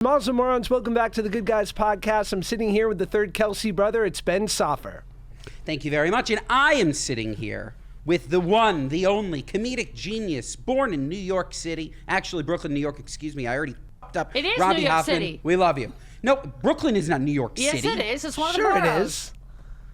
Also, Morons, welcome back to the Good Guys Podcast. I'm sitting here with the third Kelsey brother. It's Ben Soffer. Thank you very much. And I am sitting here with the one, the only comedic genius born in New York City. Actually, Brooklyn, New York, excuse me. I already fucked up. It is Robby New York Hoffman. City. We love you. No, Brooklyn is not New York City. Yes, it is. It's one of the Sure, it boroughs. is.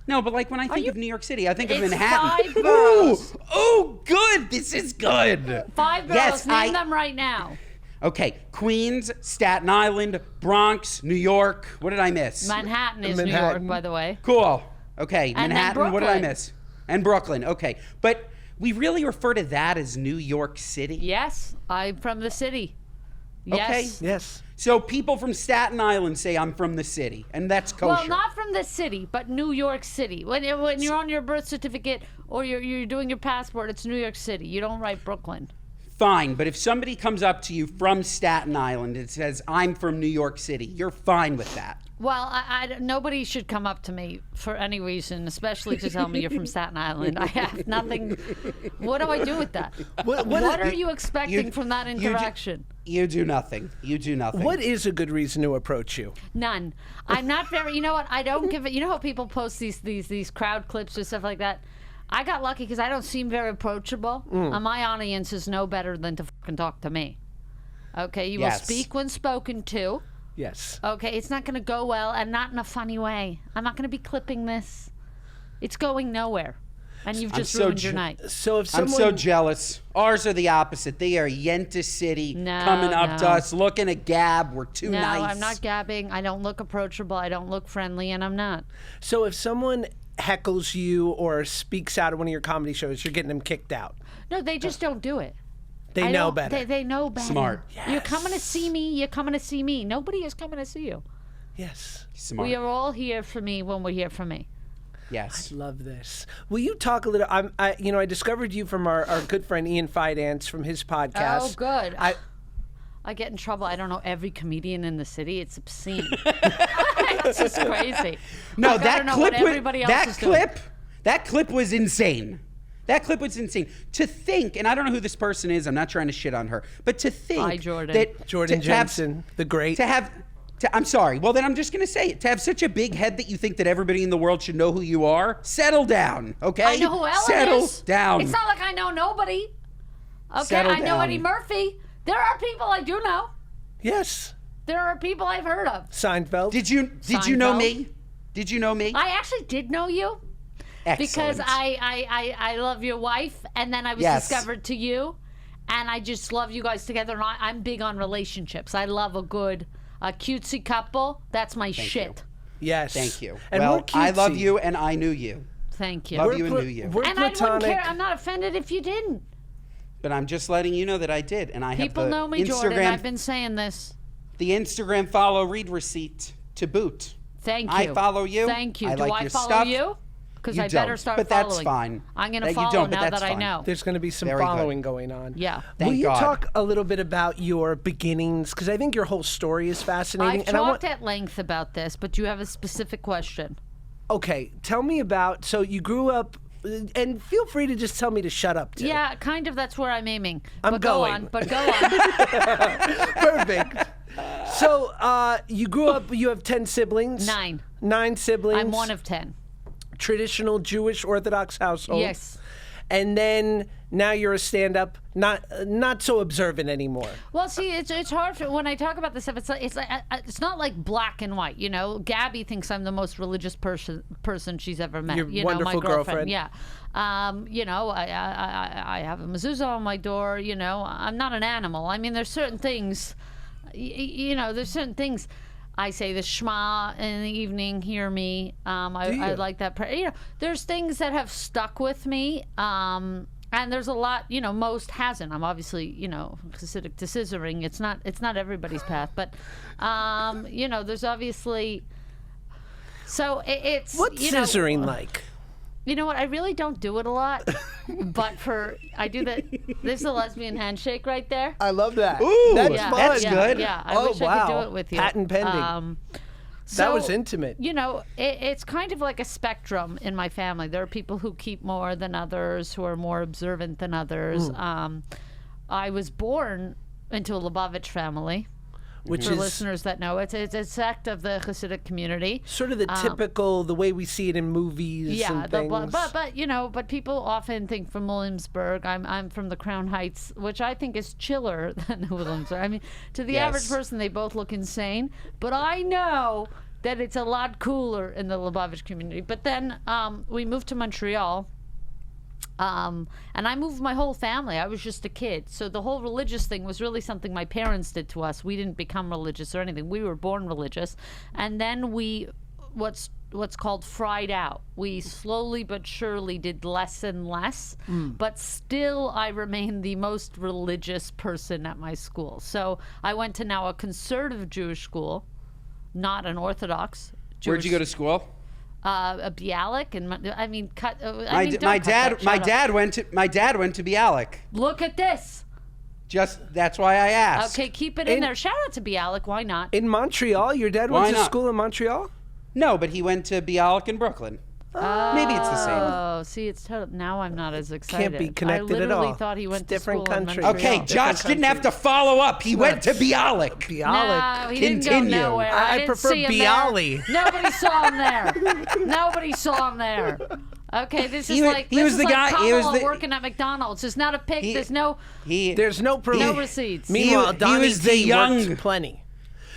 No, but like when I think of New York City, I think of It's Manhattan. 5 boroughs. Oh, good. This is good. 5 boroughs. Yes, Name them right now. Okay, Queens, Staten Island, Bronx, New York. What did I miss? Manhattan is Manhattan. New York, by the way. Cool. Okay, And then Manhattan. What did I Brooklyn. miss? And Brooklyn. Okay, but we really refer to that as New York City. Yes, I'm from the city. Okay. Yes. Yes. So people from Staten Island say I'm from the city, and that's kosher. Well, not from the city, but New York City. When you're on your birth certificate or you're doing your passport, it's New York City. You don't write Brooklyn. Fine, but if somebody comes up to you from Staten Island and says I'm from New York City, you're fine with that. Well, nobody should come up to me for any reason, especially to tell me you're from Staten Island. I have nothing. What do I do with that? What are you expecting from that interaction? You do nothing. You do nothing. What is a good reason to approach you? None. I'm not very. You know what? I don't give it. You know how people post these crowd clips or stuff like that. I got lucky because I don't seem very approachable. My audience is no better than to fucking talk to me. Okay, you will speak when spoken to. Yes. Okay, it's not going to go well and not in a funny way. I'm not going to be clipping this. It's going nowhere. And you've just ruined your night. So if I'm someone... so jealous. Ours are the opposite. They are Yenta City coming up to us, looking at Gab. We're too nice. No, I'm not gabbing. I don't look approachable. I don't look friendly, and I'm not. So if someone heckles you or speaks out at one of your comedy shows, you're getting them kicked out. No, they just don't do it. They know better. They know better. Smart. Yes. You're coming to see me. You're coming to see me. Nobody is coming to see you. Yes. Smart. We are all here for me when we're here for me. Yes. Love this. Will you talk a little? I discovered you from our good friend Ian Fidance from his podcast. Oh, good. I get in trouble. I don't know every comedian in the city. It's obscene. It's just crazy. No, Like, I that don't know clip. what everybody else is doing. That clip was insane. That clip was insane. To think, and I don't know who this person is. I'm not trying to shit on her, but to think Hi, Jordan. that Jordan to have- Jensen, the great. I'm sorry. Well, then I'm just going to say it. To have such a big head that you think that everybody in the world should know who you are, settle down, okay? I know who Ellen settle is. down. It's not like I know nobody. Okay, Settle I know down. Eddie Murphy. There are people I do know. Yes. There are people I've heard of. Seinfeld. Did you know Seinfeld. me? Did you know me? I actually did know you. Excellent. Because I love your wife, and then I was Yes. discovered to you, and I just love you guys together. And I'm big on relationships. I love a good, cutesy couple. That's my shit. Yes. Thank you. And well, we're I love cutesy. you, and I knew you. Thank you. Love you and knew you. We're And I wouldn't platonic. care. I'm not offended if you didn't. But I'm just letting you know that I did, and I People have the know me, Instagram, Jordan. I've been saying this. the Instagram follow read receipt to boot. Thank you. I follow you. Thank you. I Do like I your follow stuff. you? Because You I better don't, start but following. that's fine. I'm going That to you follow don't, but now that's that I fine. know. There's going to be some Very good. following going on. Yeah. Thank Will you God. talk a little bit about your beginnings? Because I think your whole story is fascinating. I've talked at length about this, but you have a specific question. Okay, tell me about. So you grew up, and feel free to just tell me to shut up. Too. Yeah, kind of. That's where I'm aiming. I'm but going. Go on. Perfect. So you grew up. You have 10 siblings. 9. 9 siblings. I'm one of 10. Traditional Jewish Orthodox household. Yes. And then now you're a stand-up, not so observant anymore. Well, see, it's hard when I talk about this stuff. It's not like black and white. You know, Gabby thinks I'm the most religious person she's ever met. Your you know, wonderful my girlfriend. girlfriend. Yeah. You know, I have a mezuzah on my door. You know, I'm not an animal. I mean, there's certain things. You know, there's certain things. I say the Shema in the evening, hear me. I like that prayer. You know, there's things that have stuck with me. And there's a lot, you know, most hasn't. I'm obviously, you know, Hasidic to scissoring. It's not everybody's path, but, you know, there's obviously, so it's, What's you know, scissoring like? You know what? I really don't do it a lot, but I do that. There's a lesbian handshake right there. I love that. Ooh, that's Yeah, fun. that's yeah, good. Yeah, I Oh, wish I wow. could do it with you. Patent pending. That So, was intimate. You know, it's kind of like a spectrum in my family. There are people who keep more than others, who are more observant than others. I was born into a Lubavitch family. which for is listeners that know, it's a sect of the Hasidic community. sort of the typical, the way we see it in movies and things. But people often think from Williamsburg. I'm from the Crown Heights, which I think is chiller than Williamsburg. I mean, to the average person, they both look insane. But I know that it's a lot cooler in the Lubavitch community. But then we moved to Montreal. And I moved my whole family. I was just a kid. So the whole religious thing was really something my parents did to us. We didn't become religious or anything. We were born religious. And then what's called fried out. We slowly but surely did less and less. But still, I remained the most religious person at my school. So I went to now a conservative Jewish school, not an Orthodox Jewish. Where'd you go to school? A Bialik, and My dad went to Bialik. Look at this. That's why I asked. Okay, keep it in there. Shout out to Bialik. Why not? In Montreal? Your dad Why went to not? school in Montreal? No, but he went to Bialik in Brooklyn. Maybe it's the same. Oh, see, it's now I'm not as excited. Can't be connected I at literally all. thought he went It's to different school country. in Montreal. Okay, Josh didn't have to follow up. He went to Bialik. Bialik. No, he didn't go Continue. nowhere. I didn't prefer see him Bialy. there. Nobody saw him there. Nobody saw him there. Okay, this is like Kamala working at McDonald's. There's not a pic. There's no proof. no receipts. Meanwhile, Donnie was the T young- worked plenty.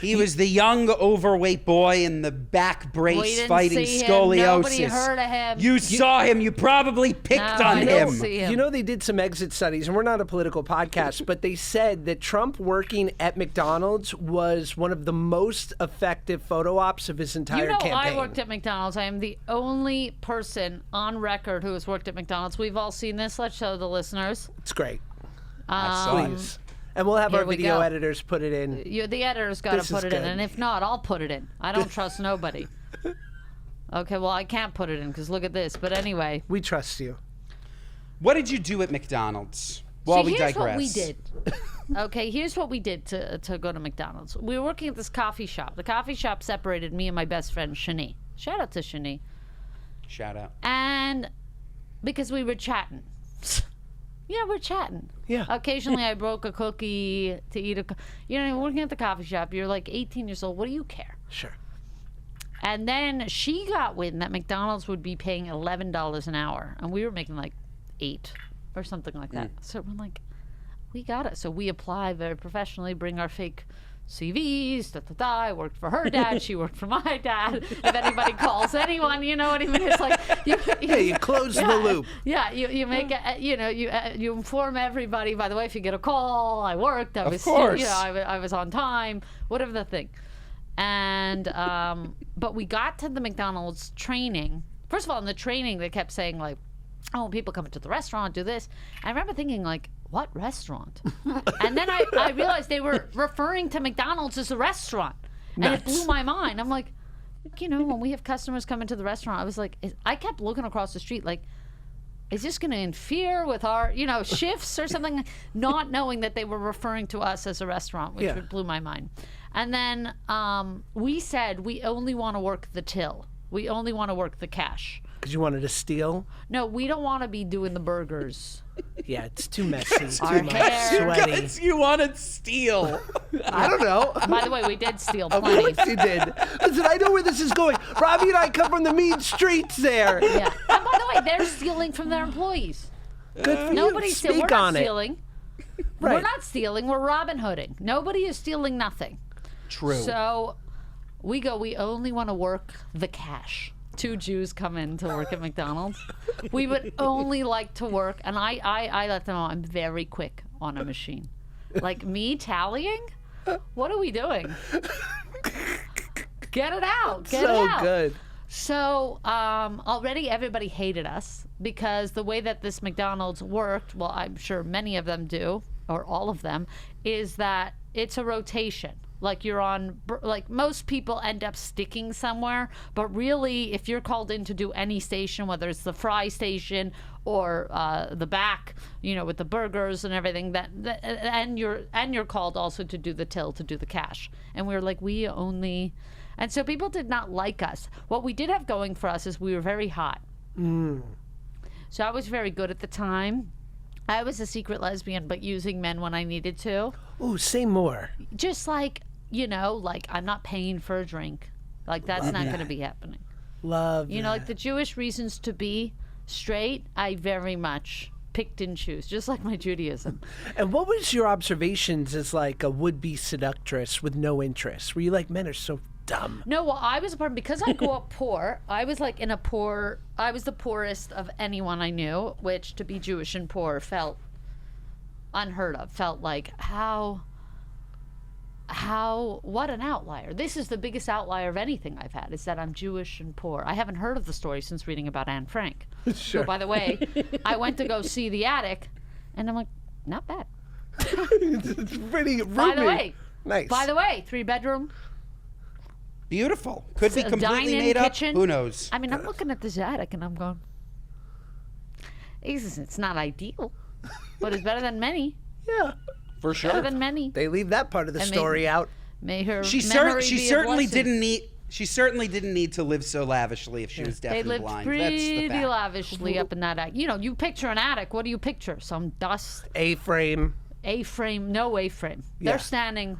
He was the young, overweight boy in the back We brace didn't fighting see him. scoliosis. Nobody heard of him. You saw him. You probably picked No, on I him. didn't see him. You know, they did some exit studies, and we're not a political podcast, but they said that Trump working at McDonald's was one of the most effective photo ops of his entire campaign. I worked at McDonald's. I am the only person on record who has worked at McDonald's. We've all seen this. Let's show the listeners. It's great. I saw it. Please. And we'll have Here our we video go. editors put it in. The editor's got This to put is it in, good. and if not, I'll put it in. I don't trust nobody. Okay, well, I can't put it in because look at this. But anyway. We trust you. What did you do at McDonald's? While we here's digress. what we did. Okay, here's what we did to go to McDonald's. We were working at this coffee shop. The coffee shop separated me and my best friend, Shani. Shout out to Shani. Shout out. And because we were chatting. Yeah, we're chatting. Yeah. Occasionally, I broke a cookie to eat working at the coffee shop, you're like 18 years old. What do you care? Sure. And then she got wind that McDonald's would be paying $11 an hour, and we were making like $8 or something like that. So we're like, we got it. So we apply very professionally, bring our fake CVs. I worked for her dad. She worked for my dad. If anybody calls anyone, you know what I mean? It's like you close the loop. Yeah, you make it. You inform everybody. By the way, if you get a call, I worked. I was, course. I was on time. Whatever the thing. And but we got to the McDonald's training. First of all, in the training, they kept saying like, "Oh, people come into the restaurant, do this." I remember thinking like, what restaurant? And then I realized they were referring to McDonald's as a restaurant. And it blew my mind. I'm like, when we have customers come into the restaurant, I was like, I kept looking across the street like, is this going to interfere with our, shifts or something? Not knowing that they were referring to us as a restaurant, which blew my mind. And then we said we only want to work the till. We only want to work the cash. Because you wanted to steal? No, we don't want to be doing the burgers. Yeah, it's too messy. It's Our too much. hair. Sweaty. You wanted steel. I don't know. By the way, we did steal Of plenty. course you did. Listen, I know where this is going. Robbie and I come from the mean streets there. Yeah. And by the way, they're stealing from their employees. Good for Nobody's you. we're Speak not on it. stealing. Right. We're not stealing. We're Robin Hooding. Nobody is stealing nothing. True. So we only want to work the cash. 2 Jews come in to work at McDonald's. We would only like to work, and I let them know I'm very quick on a machine. Like me tallying? What are we doing? Get it out. Get it out. So good. So already everybody hated us because the way that this McDonald's worked, well, I'm sure many of them do, or all of them, is that it's a rotation. Like you're on, like most people end up sticking somewhere, but really if you're called in to do any station, whether it's the fry station or the back, with the burgers and everything, and you're called also to do the till, to do the cash. And we were like, and so people did not like us. What we did have going for us is we were very hot. So I was very good at the time. I was a secret lesbian, but using men when I needed to. Ooh, say more. Just like you know, like I'm not paying for a drink. Like that's not going to be happening. Love You know, like the Jewish reasons to be straight, I very much picked and choose, just like my Judaism. And what was your observations as like a would-be seductress with no interest? Were you like, men are so dumb? No, well, I was a part because I grew up poor. I was like I was the poorest of anyone I knew, which to be Jewish and poor felt unheard of. Felt like what an outlier. This is the biggest outlier of anything I've had, is that I'm Jewish and poor. I haven't heard of the story since reading about Anne Frank. Sure. So by the way, I went to go see the attic and I'm like, not bad. It's pretty roomy. By the way, Nice. By the way, 3-bedroom. Beautiful. Could be completely dine-in made up. kitchen. Who knows? I mean, I'm looking at this attic and I'm going, it's not ideal, but it's better than many. Yeah. For sure. Better than many. They leave that part of the story out. May her She memory be a certainly blessing. didn't need. She certainly didn't need to live so lavishly if she was deaf They and lived blind. pretty That's the fact. lavishly up in that attic. You know, you picture an attic. What do you picture? Some dust, A-frame. A-frame, no A-frame. They're standing.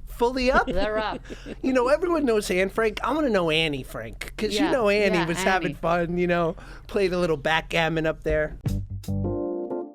Fully up. They're up. You know, everyone knows Anne Frank. I want to know Annie Frank. Because Yeah, you know Annie yeah, was Annie. having fun, you know, played a little backgammon up there.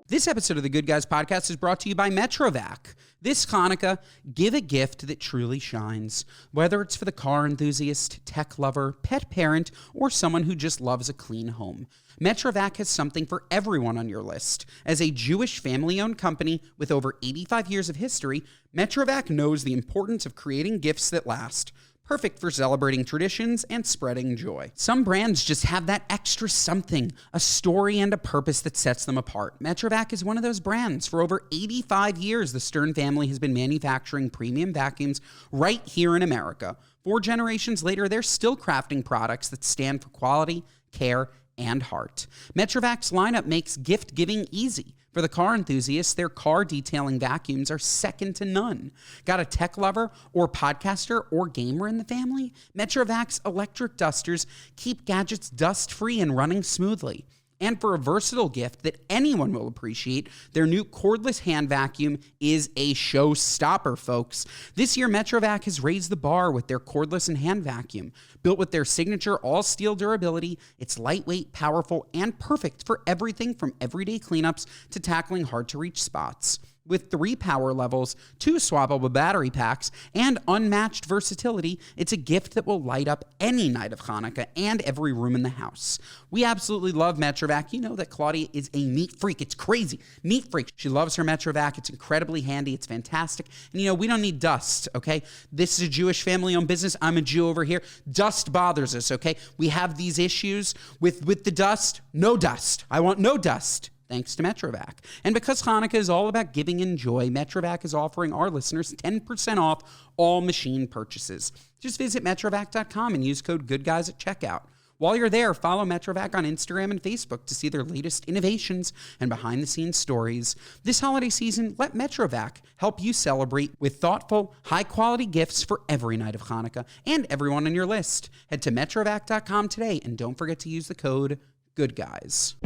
This episode of the Good Guys Podcast is brought to you by Metrovac. This Hanukkah, give a gift that truly shines. Whether it's for the car enthusiast, tech lover, pet parent, or someone who just loves a clean home, Metrovac has something for everyone on your list. As a Jewish family-owned company with over 85 years of history, Metrovac knows the importance of creating gifts that last. Perfect for celebrating traditions and spreading joy. Some brands just have that extra something, a story and a purpose that sets them apart. Metrovac is one of those brands. For over 85 years, the Stern family has been manufacturing premium vacuums right here in America. 4 generations later, they're still crafting products that stand for quality, care, and heart. Metrovac's lineup makes gift giving easy. For the car enthusiasts, their car detailing vacuums are second to none. Got a tech lover or podcaster or gamer in the family? Metrovac's electric dusters keep gadgets dust-free and running smoothly. And for a versatile gift that anyone will appreciate, their new cordless hand vacuum is a showstopper, folks. This year, Metrovac has raised the bar with their cordless and hand vacuum. Built with their signature all-steel durability, it's lightweight, powerful, and perfect for everything from everyday cleanups to tackling hard-to-reach spots. With 3 power levels, 2 swappable battery packs, and unmatched versatility, it's a gift that will light up any night of Hanukkah and every room in the house. We absolutely love Metrovac. You know that Claudia is a neat freak. It's crazy. Neat freak. She loves her Metrovac. It's incredibly handy. It's fantastic. And you know, we don't need dust, okay? This is a Jewish family-owned business. I'm a Jew over here. Dust bothers us, okay? We have these issues with the dust. No dust. I want no dust. Thanks to Metrovac. And because Hanukkah is all about giving and joy, Metrovac is offering our listeners 10% off all machine purchases. Just visit Metrovac.com and use code GOODGUYS at checkout. While you're there, follow Metrovac on Instagram and Facebook to see their latest innovations and behind-the-scenes stories. This holiday season, let Metrovac help you celebrate with thoughtful, high-quality gifts for every night of Hanukkah and everyone on your list. Head to Metrovac.com today and don't forget to use the code GOODGUYS.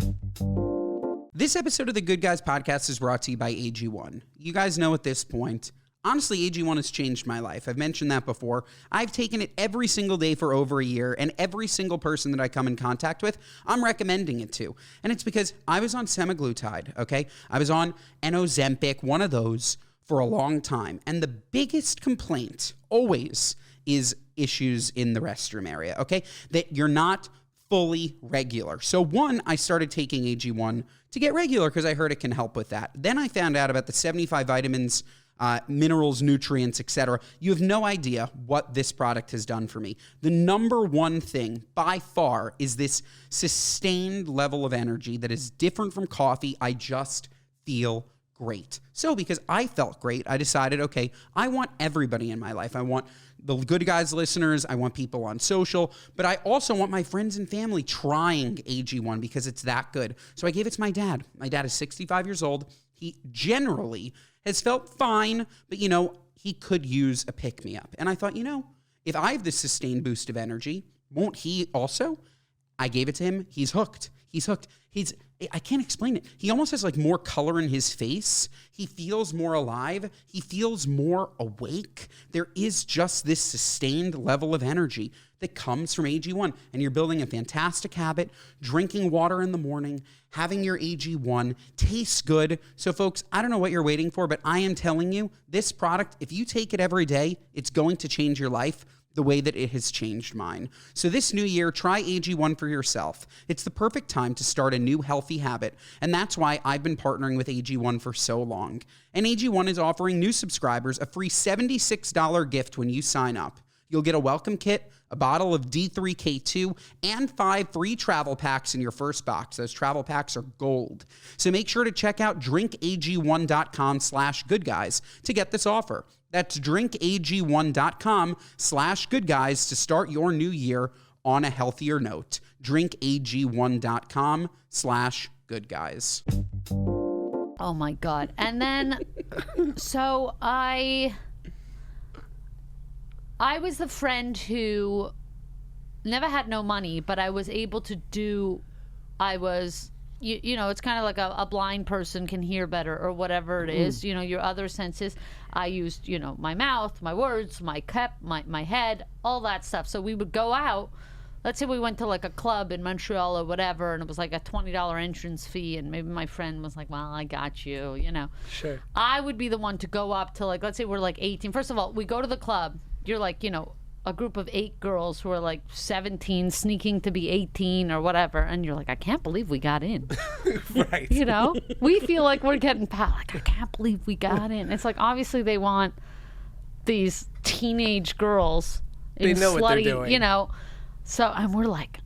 This episode of the Good Guys Podcast is brought to you by AG1. You guys know at this point, honestly, AG1 has changed my life. I've mentioned that before. I've taken it every single day for over a year, and every single person that I come in contact with, I'm recommending it to. And it's because I was on semaglutide, okay? I was on an Ozempic, one of those, for a long time. And the biggest complaint always is issues in the restroom area, okay? That you're not fully regular. So one, I started taking AG1 to get regular because I heard it can help with that. Then I found out about the 75 vitamins, minerals, nutrients, etc. You have no idea what this product has done for me. The number one thing by far is this sustained level of energy that is different from coffee. I just feel great. So because I felt great, I decided, okay, I want everybody in my life. I want the Good Guys listeners. I want people on social, but I also want my friends and family trying AG1 because it's that good. So I gave it to my dad. My dad is 65 years old. He generally has felt fine, but you know, he could use a pick-me-up. And I thought, you know, if I have this sustained boost of energy, won't he also? I gave it to him. He's hooked. He's hooked. I can't explain it. He almost has like more color in his face. He feels more alive. He feels more awake. There is just this sustained level of energy that comes from AG1. And you're building a fantastic habit, drinking water in the morning, having your AG1, tastes good. So folks, I don't know what you're waiting for, but I am telling you, this product, if you take it every day, it's going to change your life the way that it has changed mine. So this new year, try AG1 for yourself. It's the perfect time to start a new healthy habit, and that's why I've been partnering with AG1 for so long. And AG1 is offering new subscribers a free $76 gift when you sign up. You'll get a welcome kit, a bottle of D3K2, and 5 free travel packs in your first box. Those travel packs are gold. So make sure to check out drinkag1.com/goodguys to get this offer. That's drinkag1.com/goodguys to start your new year on a healthier note. drinkag1.com/goodguys. Oh my God. And then, so I was the friend who never had no money, but I was able to do, you know, it's kind of like a blind person can hear better or whatever it is, you know, your other senses. I used, you know, my mouth, my words, my head, all that stuff. So we would go out. Let's say we went to like a club in Montreal or whatever, and it was like a $20 entrance fee, and maybe my friend was like, well, I got you, you know. Sure. I would be the one to go up to, like, let's say we're like 18. First of all, we go to the club. You're like, you know, a group of 8 girls who are like 17 sneaking to be 18 or whatever, and you're like, I can't believe we got in. Right. You know? We feel like we're getting past, like, I can't believe we got in. It's like, obviously they want these teenage girls in They know slutty, what they're doing. you know. So, and we're like,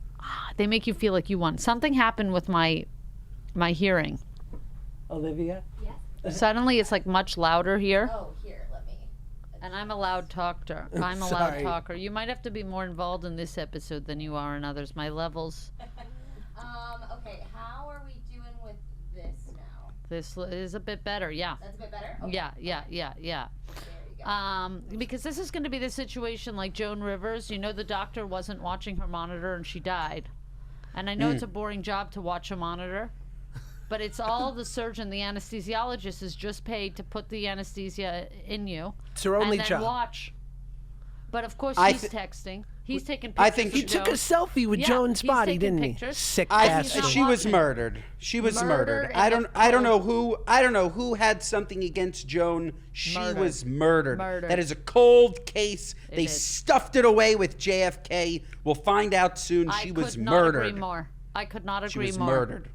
they make you feel like you won. Something happened with my hearing. Olivia? Suddenly it's like much louder here. Oh, here, let me. And I'm a loud talker. I'm a loud talker. You might have to be more involved in this episode than you are in others. My levels. Okay, how are we doing with this now? This is a bit better. Yeah. That's a bit better? Okay. Yeah. There you go. Because this is going to be the situation like Joan Rivers. You know, the doctor wasn't watching her monitor and she died. And I know it's a boring job to watch a monitor, but it's all the surgeon, the anesthesiologist is just paid to put the anesthesia in you. It's her only and then job. watch. But of course I he's texting. He's taking I pictures. think He of took a Joan. selfie with Yeah, Joan's he's body, taking didn't pictures. he? Sick He's bastard. not she was watching. murdered. She was Murdered murdered. I in don't. the I don't know cold. who. I don't know who had something against Joan. She Murdered. was murdered. Murdered. That is a cold case. They is. stuffed it away with JFK. We'll find out soon. I She could was not murdered. agree more. I could not She agree was more. murdered.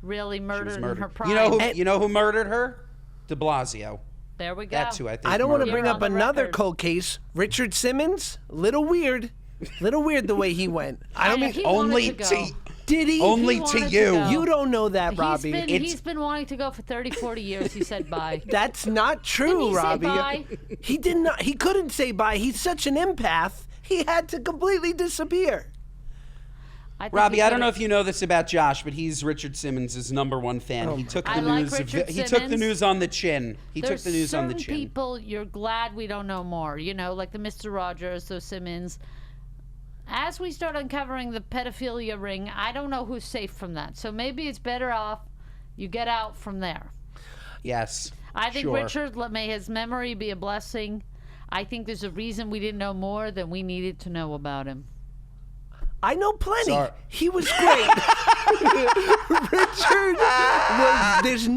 Really She murdered was in her murdered. prime. You know who murdered her? De Blasio. There we go. That's who I think. I don't want to murdered bring You're her. up on the another record. cold case. Richard Simmons, little weird the way he went. I don't mean He wanted Only to go. to did he? only He to wanted to you. go. You don't know that, Robbie. He's been wanting to go for 30, 40 years. He said bye. That's not Didn't true, he say Robbie. bye? He did not. He couldn't say bye. He's such an empath. He had to completely disappear. think Robbie, he I don't know could've- if you know this about Josh, but he's Richard Simmons' #1 fan. He took the I like news. Richard He took the Simmons. news on the chin. He There's took the news on the certain chin. people you're glad we don't know more. You know, like the Mr. Rogers, those Simmons. As we start uncovering the pedophilia ring, I don't know who's safe from that. So maybe it's better off you get out from there. Yes. I think sure. Richard, may his memory be a blessing. I think there's a reason we didn't know more than we needed to know about him. I know plenty. Sorry. He was great. Richard was. There's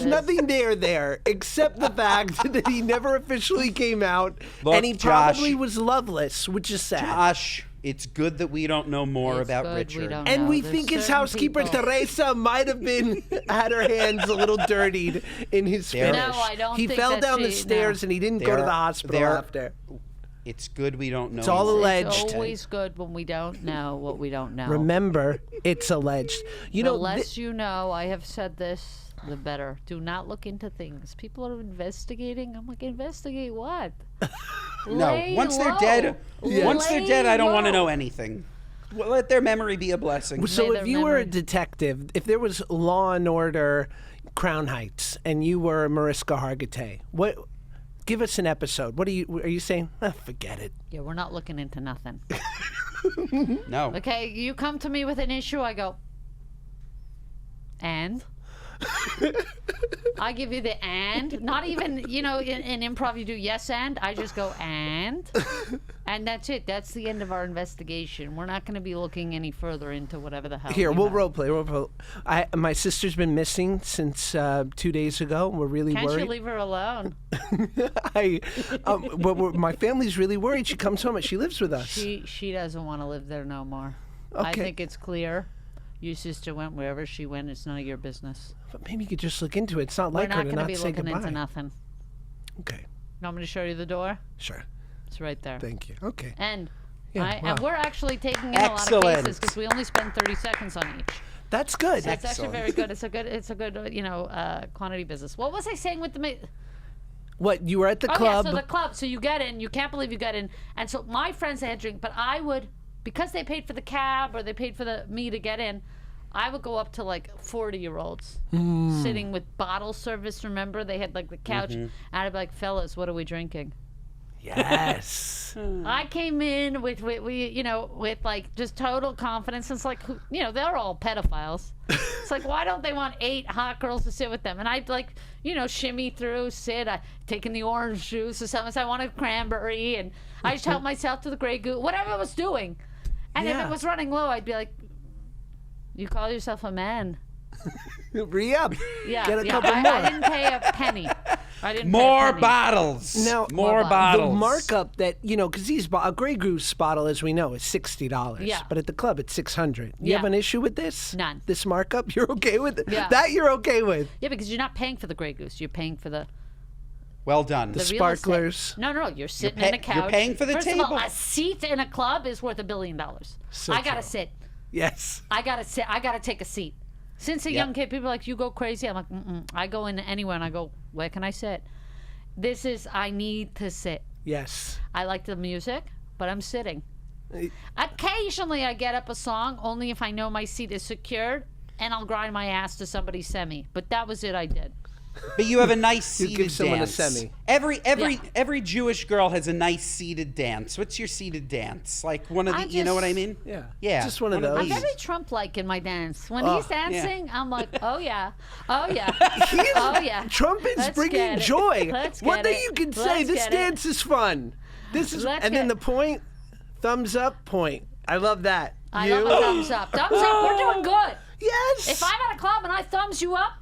nothing there except the fact that he never officially came out, Look, and he Josh. probably was loveless, which is sad. Josh, it's good that we don't know more It's about good we Richard. don't And know. we There's think his certain housekeeper people- Teresa might have had her hands a little dirtied in his There- finish. No, I don't He think fell that down the she- stairs no. and he didn't go to There- the hospital there- after. It's good we don't know. It's all more. alleged. It's always good when we don't know what we don't know. Remember, it's alleged. You The know, less you know, I have said this, the better. Do not look into things. People are investigating. I'm like, investigate what? No, Lay once they're low. dead, once they're Lay dead, I don't want to low. know anything. Well, let their memory be a blessing. so May if their you were a memory- detective, if there was Law and Order, Crown Heights, and you were Mariska Hargitay, what? Give us an episode. What are you saying? Forget it. Yeah, we're not looking into nothing. No. Okay, you come to me with an issue, I go, And? I give you the and. Not even, in improv you do yes and. I just go and. And that's it. That's the end of our investigation. We're not going to be looking any further into whatever the hell. Here, you we'll have. role play. My sister's been missing since 2 days ago. We're really Can't worried. you leave her alone? My family's really worried. She comes home and she lives with us. She doesn't want to live there no more. Okay. I think it's clear. Your sister went wherever she went. It's none of your business. But maybe you could just look into it. It's not We're like her not to going to not be say looking goodbye. into nothing. Okay, You want me to show you the door? sure. It's right there. Thank you. Okay. And Yeah, and wow. we're actually taking in a lot of Excellent. cases because we only spend 30 seconds on each. That's good. That's actually Excellent. very good. It's a good quantity business. What was I saying with the? What, you were at the Oh club? yeah, so the club. So you get in. You can't believe you got in. And so my friends, they had drink, but I would, because they paid for the cab or they paid for me to get in, I would go up to like 40-year-olds sitting with bottle service. Remember, they had like the couch, and I'd be like, "Fellas, what are we drinking?" Yes. I came in with like just total confidence. It's like, they're all pedophiles. It's like, why don't they want 8 hot girls to sit with them? And I'd like, shimmy through, sit, taking the orange juice or something. So I wanted cranberry, and I just helped myself to the Grey Goose, whatever I was doing. And if Yeah. it was running low, I'd be like, "You call yourself a man?" Re-up. Yeah, Get a couple I more. didn't pay a penny. I didn't More pay a penny. bottles. Now, more the bottles. The markup that, because a Grey Goose bottle, as we know, is $60. Yeah. But at the club, it's $600. You Yeah. have an issue with this? None. This markup? You're okay with it? Yeah. That you're okay with? Yeah, because you're not paying for the Grey Goose. You're paying for the Well done. real estate. Sparklers. No, you're sitting pay- in a couch. you're paying for the First table. of all, a seat in a club is worth $1 billion. So I gotta true. sit. Yes. I gotta sit. I gotta take a seat. Since a Yep. young kid, people are like, "You go crazy." I'm like, "Mm-mm." I go in anywhere and I go, "Where can I sit?" I need to sit. Yes. I like the music, but I'm sitting. Occasionally, I get up a song only if I know my seat is secured, and I'll grind my ass to somebody's semi. But that was it. I did. But you have a nice You seated give someone a dance. semi. Every Jewish girl has a nice seated dance. What's your seated dance? Like one of the, I you know what I just- mean? Yeah. Yeah. Just one of one of those. I'm very Trump-like in my dance. When Oh, he's dancing, I'm like, "Oh yeah, oh yeah, He's- oh yeah." Trump is Let's bringing get it. joy. Let's One get thing it. you can say, Let's this get it. dance is fun. This is, Let's and then get the point, thumbs up, point. I love that. I you? love a thumbs up. Thumbs up. We're doing good. Yes. If I'm at a club and I thumbs you up,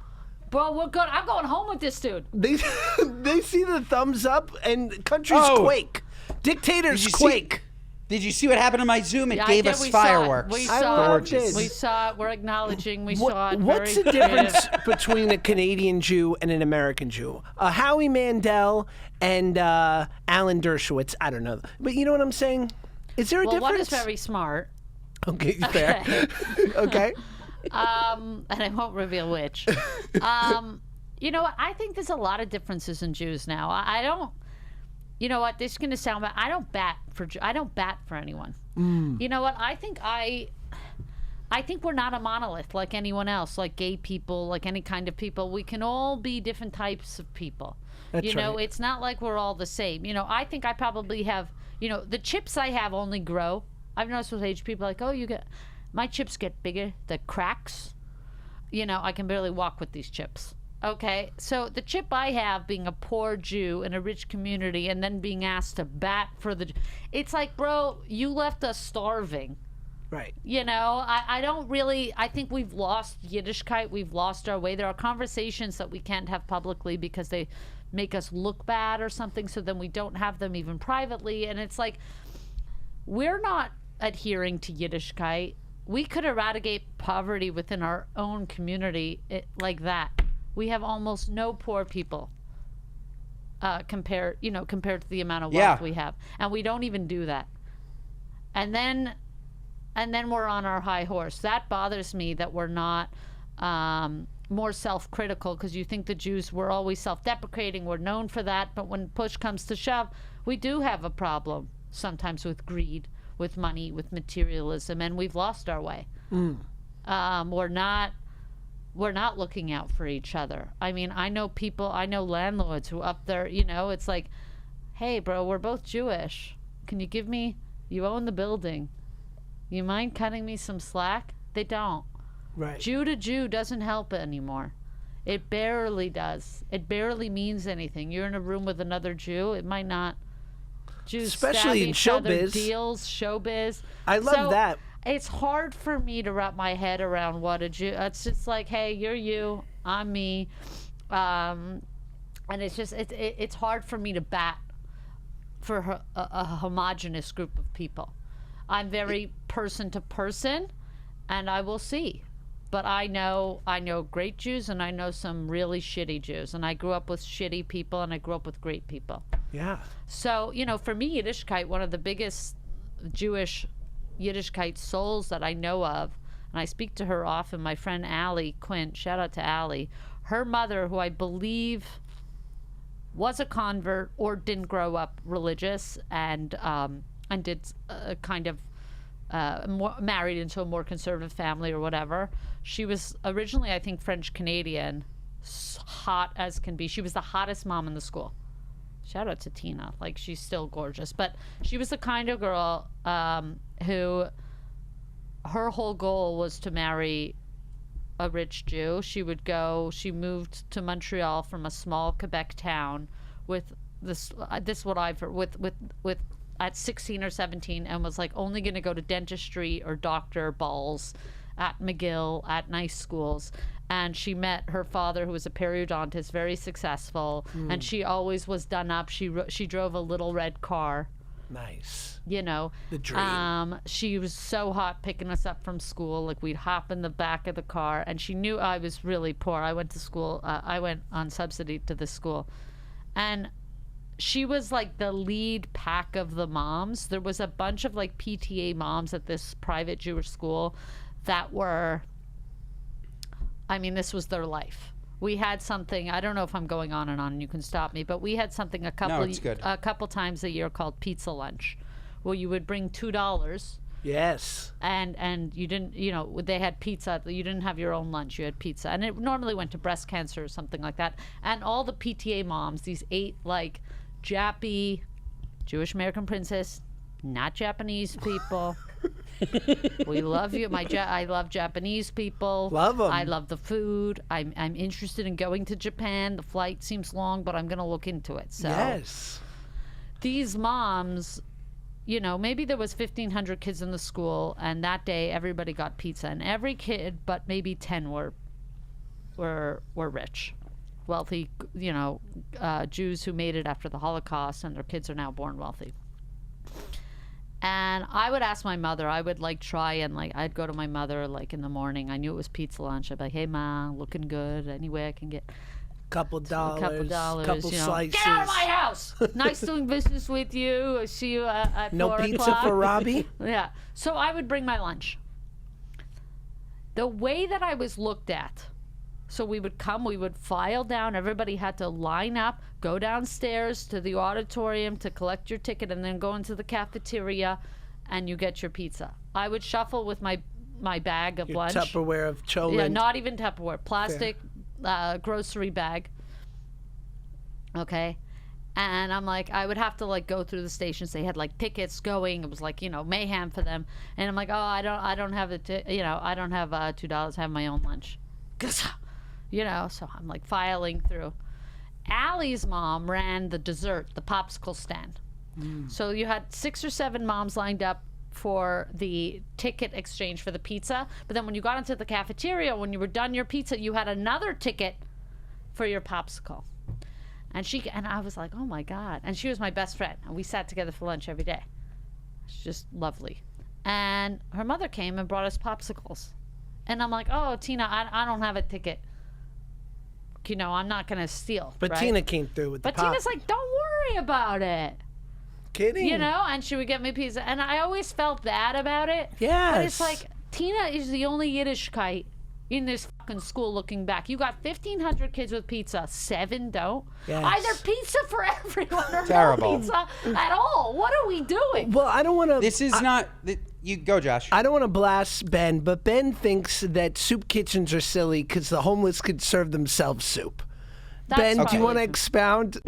bro, we're good. I'm going home with this dude. They see the thumbs up and countries Oh. quake. Dictators Did you see- quake. Did you see what happened on my Zoom? It Yeah, gave I did. us We saw it. fireworks. We I saw loved it. it. We saw it. We're acknowledging. We saw it. What's Very the difference creative. between a Canadian Jew and an American Jew? Howie Mandel and Alan Dershowitz. I don't know. But you know what I'm saying? Is there a Well, one is difference? very smart. Okay, fair. Okay. And I won't reveal which. You know what? I think there's a lot of differences in Jews now. I don't. You know what? This is gonna sound bad. I don't bat for anyone. You know what? I think we're not a monolith like anyone else, like gay people, like any kind of people. We can all be different types of people. That's right. It's not like we're all the same. I think I probably have. The chips I have only grow. I've noticed with age people like, "Oh, my chips get bigger. The cracks." I can barely walk with these chips. Okay, so the chip I have, being a poor Jew in a rich community and then being asked to bat for it's like, bro, you left us starving. Right. I don't really, I think we've lost Yiddishkeit. We've lost our way. There are conversations that we can't have publicly because they make us look bad or something, so then we don't have them even privately. And it's like, we're not adhering to Yiddishkeit. We could eradicate poverty within our own community like that. We have almost no poor people compared to the amount of wealth we have, and we don't even do that. And then we're on our high horse. That bothers me that we're not more self-critical, because you think the Jews were always self-deprecating. We're known for that, but when push comes to shove, we do have a problem sometimes with greed, with money, with materialism, and we've lost our way. We're not looking out for each other. I mean, I know landlords who up there, it's like, "Hey, bro, we're both Jewish. Can you you own the building. You mind cutting me some slack?" They don't. Right. Jew to Jew doesn't help anymore. It barely does. It barely means anything. You're in a room with another Jew, it might not. Jews Especially in stab each other, showbiz. deals, showbiz. I love that. It's hard for me to wrap my head around what a Jew. It's just like, hey, you're you, I'm me, and it's just it's hard for me to bat for a homogenous group of people. I'm very person to person, and I will see. But I know great Jews, and I know some really shitty Jews, and I grew up with shitty people, and I grew up with great people. Yeah. So, for me, Yiddishkeit, one of the biggest Jewish Yiddishkeit souls that I know of, and I speak to her often, my friend Allie Quint, shout out to Allie, her mother, who I believe was a convert or didn't grow up religious, and did kind of married into a more conservative family or whatever. She was originally, I think, French Canadian, hot as can be. She was the hottest mom in the school. Shout out to Tina, like she's still gorgeous. But she was the kind of girl who her whole goal was to marry a rich Jew. She moved to Montreal from a small Quebec town with this is what I've heard, with at 16 or 17, and was like only going to go to dentistry or doctor balls at McGill at nice schools. And she met her father, who was a periodontist, very successful, and she always was done up. She drove a little red car. Nice. The dream. She was so hot picking us up from school. Like, we'd hop in the back of the car, and she knew I was really poor. I went to school. I went on subsidy to this school, and she was like the lead pack of the moms. There was a bunch of like PTA moms at this private Jewish school that were, this was their life. We had something, I don't know if I'm going on and you can stop me, but we had something a couple times a year called pizza lunch, where you would bring $2. Yes. And you didn't, they had pizza. You didn't have your own lunch. You had pizza. And it normally went to breast cancer or something like that. And all the PTA moms, these 8 like Jappy, Jewish American princess, not Japanese people. We love you. I love Japanese people. Love them. I love the food. I'm interested in going to Japan. The flight seems long, but I'm going to look into it. So yes. These moms, maybe there was 1,500 kids in the school, and that day everybody got pizza, and every kid but maybe 10 were rich, wealthy, Jews who made it after the Holocaust, and their kids are now born wealthy. And I would ask my mother, I would try and I'd go to my mother in the morning. I knew it was pizza lunch. I'd be like, hey, Ma, looking good. Any way I can get couple dollars, couple slices. Get out of my house. Nice doing business with you. I see you at no 4 pizza o'clock. for Robby? Yeah. So I would bring my lunch. The way that I was looked at, so we would file down. Everybody had to line up, go downstairs to the auditorium to collect your ticket, and then go into the cafeteria, and you get your pizza. I would shuffle with my bag of lunch. Tupperware of cholent. Yeah, not even Tupperware. Plastic grocery bag. Okay. And I'm like, I would have to go through the stations. They had tickets going. It was mayhem for them. And I'm like, oh, I don't have I don't have $2. I have my own lunch. So I'm filing through. Allie's mom ran the dessert, the popsicle stand. So you had 6 or 7 moms lined up for the ticket exchange for the pizza. But then when you got into the cafeteria, when you were done your pizza, you had another ticket for your popsicle. And I was like, oh my God. And she was my best friend. And we sat together for lunch every day. It's just lovely. And her mother came and brought us popsicles. And I'm like, oh, Tina, I don't have a ticket. I'm not going to steal. But right? Tina came through with the pop. But Tina's like, don't worry about it. Kidding. And she would get me pizza. And I always felt bad about it. Yes. But it's like, Tina is the only Yiddishkeit in this fucking school looking back. You got 1,500 kids with pizza. 7 don't. Yes. Either pizza for everyone or Terrible. no pizza at all. What are we doing? Well, I don't want to... This is not... You go, Josh. I don't want to blast Ben, but Ben thinks that soup kitchens are silly because the homeless could serve themselves soup. That's Ben, do you probably- want to expound?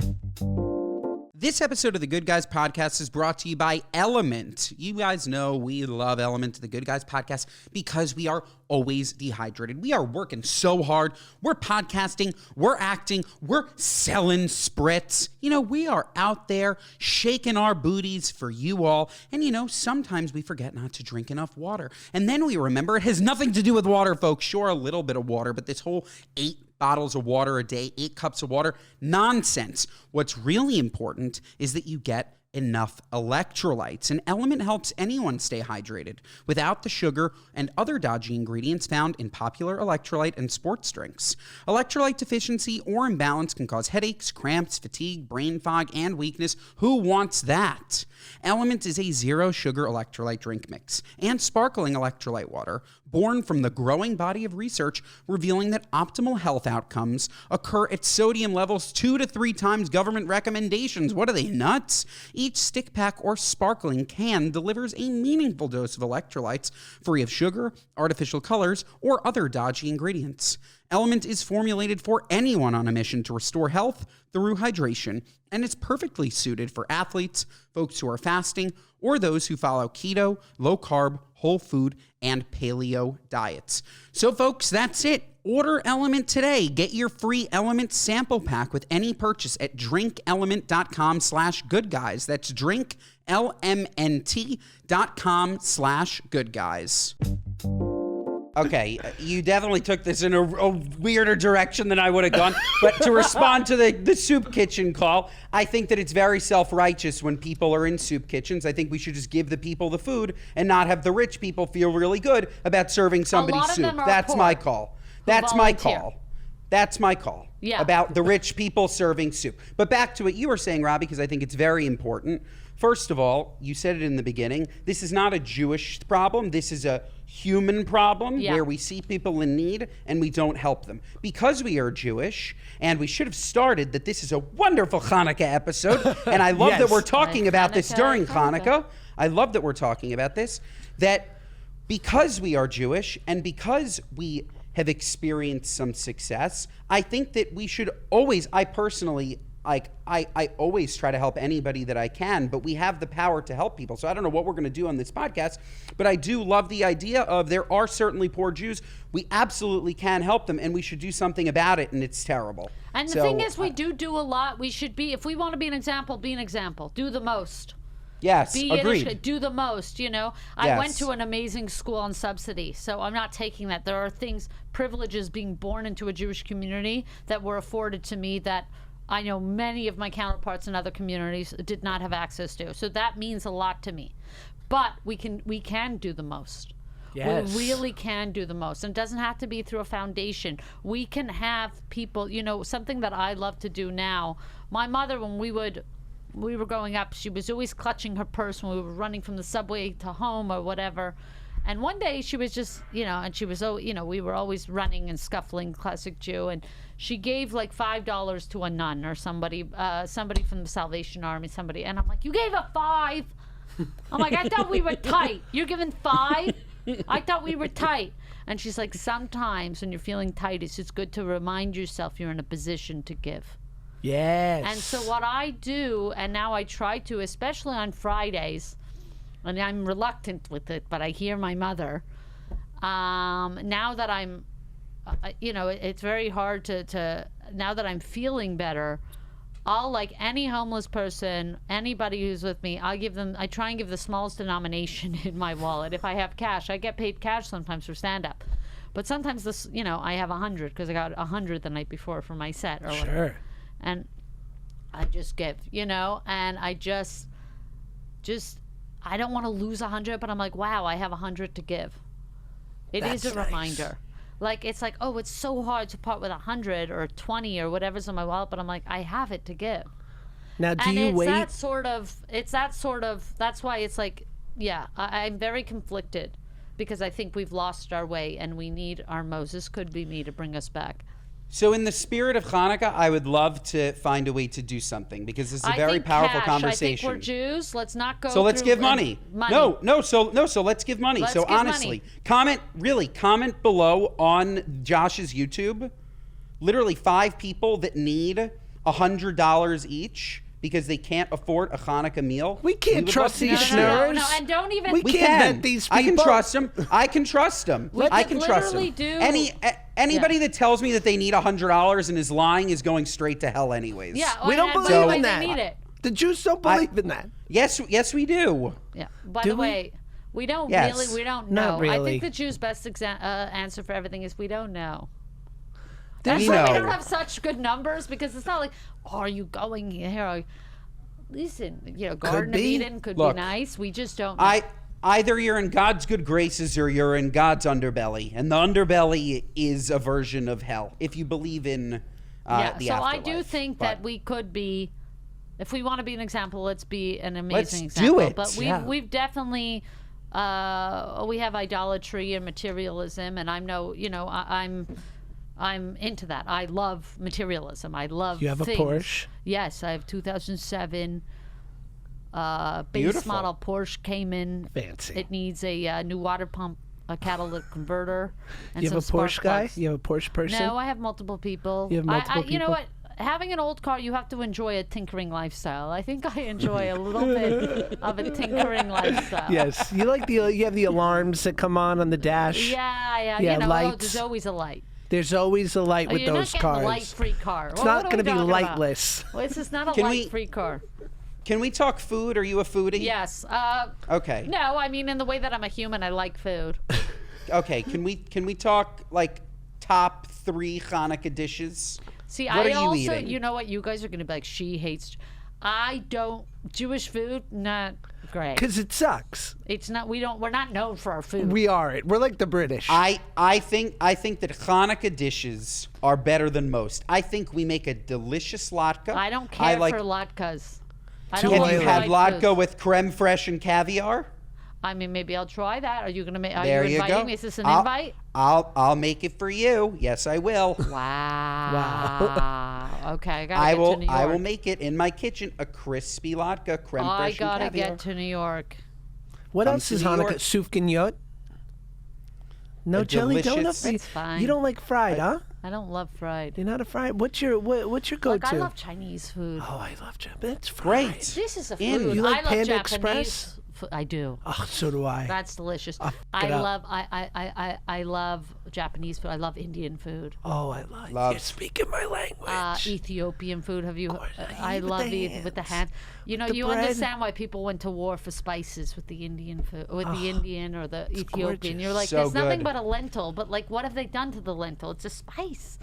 This episode of the Good Guys Podcast is brought to you by LMNT. You guys know we love LMNT, the Good Guys Podcast, because we are always dehydrated. We are working so hard. We're podcasting, we're acting, we're selling spritz. You know, we are out there shaking our booties for you all. And you know, sometimes we forget not to drink enough water. And then we remember it has nothing to do with water, folks. Sure, a little bit of water, but this whole 8 bottles of water a day, 8 cups of water, nonsense. What's really important is that you get enough electrolytes, and LMNT helps anyone stay hydrated without the sugar and other dodgy ingredients found in popular electrolyte and sports drinks. Electrolyte deficiency or imbalance can cause headaches, cramps, fatigue, brain fog, and weakness. Who wants that? LMNT is a zero-sugar electrolyte drink mix and sparkling electrolyte water born from the growing body of research revealing that optimal health outcomes occur at sodium levels 2 to 3 times government recommendations. What are they, nuts? Each stick pack or sparkling can delivers a meaningful dose of electrolytes free of sugar, artificial colors, or other dodgy ingredients. LMNT is formulated for anyone on a mission to restore health through hydration, and it's perfectly suited for athletes, folks who are fasting, or those who follow keto, low-carb, whole food, and paleo diets. So, folks, that's it. Order LMNT today. Get your free LMNT sample pack with any purchase at drinklmnt.com/goodguys. That's drinklmnt.com/goodguys. Okay, you definitely took this in a weirder direction than I would have gone. But to respond to the soup kitchen call, I think that it's very self-righteous when people are in soup kitchens. I think we should just give the people the food and not have the rich people feel really good about serving somebody soup. That's my call. That's my call. That's my call. Yeah. About the rich people serving soup. But back to what you were saying, Robby, because I think it's very important. First of all, you said it in the beginning, this is not a Jewish problem. This is a human problem where we see people in need and we don't help them. Because we are Jewish, and we should have started that this is a wonderful Hanukkah episode, and I love that we're talking about this during Hanukkah. I love that we're talking about this, that because we are Jewish and because we have experienced some success, I think that we should always, I personally, I always try to help anybody that I can, but we have the power to help people. So I don't know what we're going to do on this podcast, but I do love the idea of there are certainly poor Jews. We absolutely can help them, and we should do something about it, and it's terrible. And the thing is, we do a lot. We should be, if we want to be an example, be an example. Do the most. Yes, be agreed. Do the most, you know. I went to an amazing school on subsidy, so I'm not taking that. There are things, privileges being born into a Jewish community that were afforded to me that I know many of my counterparts in other communities did not have access to. So that means a lot to me. But we can do the most. Yes. We really can do the most. And it doesn't have to be through a foundation. We can have people, you know, something that I love to do now. My mother, when we were growing up, she was always clutching her purse when we were running from the subway to home or whatever. And one day she was just, you know, and she was, you know, we were always running and scuffling, classic Jew. And she gave like $5 to a nun or somebody from the Salvation Army, somebody. And I'm like, you gave her $5? I'm like, I thought we were tight. You're giving $5? I thought we were tight. And she's like, sometimes when you're feeling tight, it's just good to remind yourself you're in a position to give. Yes. And so what I do, and now I try to, especially on Fridays, and I'm reluctant with it, but I hear my mother. Now that I'm, you know, it's very hard to now that I'm feeling better, I'll, like any homeless person, anybody who's with me, I try and give the smallest denomination in my wallet. If I have cash, I get paid cash sometimes for stand-up. But sometimes this, you know, I have 100 because I got 100 the night before for my set or whatever. And I just give, you know, and I just I don't want to lose 100, but I'm like, wow, I have 100 to give. That's a reminder. Like, it's like, oh, it's so hard to part with 100 or 20 or whatever's in my wallet, but I'm like, I have it to give. Now, do you wait? That's why it's like, yeah, I'm very conflicted because I think we've lost our way and we need our Moses could be me to bring us back. So in the spirit of Hanukkah, I would love to find a way to do something because this is a very powerful conversation. I think we're Jews. Let's not go. So let's give money. No. So let's give money. Let's so give honestly, money. comment below on Josh's YouTube. Literally 5 people that need $100 each. because they can't afford a Hanukkah meal. We can't would trust love to these do that. No, schnorrers. and don't even. We can't vet these people. I can trust them. I can trust them. I could can trust them. literally do- Anybody that tells me that they need $100 and is lying is going straight to hell anyways. Yeah, We don't and by the believe way, in they that. need it. The Jews don't believe in that. Yes, we do. Yeah. By Do the we? way, we don't Yes. really. We don't Not know. I really. think the Jews' best answer for everything is we don't know. There's That's We why we know. don't have such good numbers because it's not like, oh, are you going here? Listen, Garden of be. Eden could Look, be nice. We just don't know. Either you're in God's good graces or you're in God's underbelly, and the underbelly is a version of hell. If you believe in the so I afterlife. do think But that we could be, if we want to be an example, let's be an Let's amazing do example. it. But we've definitely we have idolatry and materialism, and I'm into that. I love materialism. I love You have a things. Porsche? Yes, I have 2007 base Beautiful. model Porsche Cayman. Fancy. It needs a new water pump, a catalytic converter, and You some have a Porsche spark guy? plugs. You have a Porsche person? No, I have multiple people. You have multiple You know people? what? Having an old car, you have to enjoy a tinkering lifestyle. I think I enjoy a little bit of a tinkering lifestyle. Yes. You have the alarms that come on the dash. Yeah. Yeah, lights. There's always a light. There's always a light with You're those not getting a cars. light-free car. It's not going to be lightless. Well, this is not a Can we- light-free car. Can we talk food? Are you a foodie? Yes. Okay. No, I mean in the way that I'm a human, I like food. Okay. Can we talk like top 3 Hanukkah dishes? See, What I are you also, eating? you know what? You guys are going to be like, she hates. I don't. Jewish food, not great. Because it sucks. It's not. We're not known for our food. We are it. We're like the British. I think that Hanukkah dishes are better than most. I think we make a delicious latke. I don't care like, for latkes. I Too don't Have like you oily. had fried latke foods. with creme fraiche and caviar? I mean, maybe I'll try that. Are you gonna make? Are There you you inviting go. me? Is this an I'll- invite? I'll make it for you. Yes, I will. Wow. Okay, I gotta I get will. to New York. I will make it in my kitchen a crispy latke, creme fraiche, I and gotta caviar. get to New York. What Come else to is New Hanukkah? York. Sufganiyot? No A jelly delicious- donut? It's fine. You don't like fried, huh? I don't love fried. You're not a fried. What's your go-to? Look, I love Chinese food. Oh, I love Japanese. It's fried. Great. This is a In. food. You like I love Panda Japanese. Express? I do. Oh, so do I. That's delicious. I'll I it up. love. I love Japanese food. I love Indian food. Oh, I love. Love. You're speaking my language. Ethiopian food. Have you? course, I eat with love the it with the hands. hand. You know, The you bread. understand why people went to war for spices with the Indian food, with the Indian or the Ethiopian. You're like, So there's nothing good. but a lentil. But like, what have they done to the lentil? It's a spice.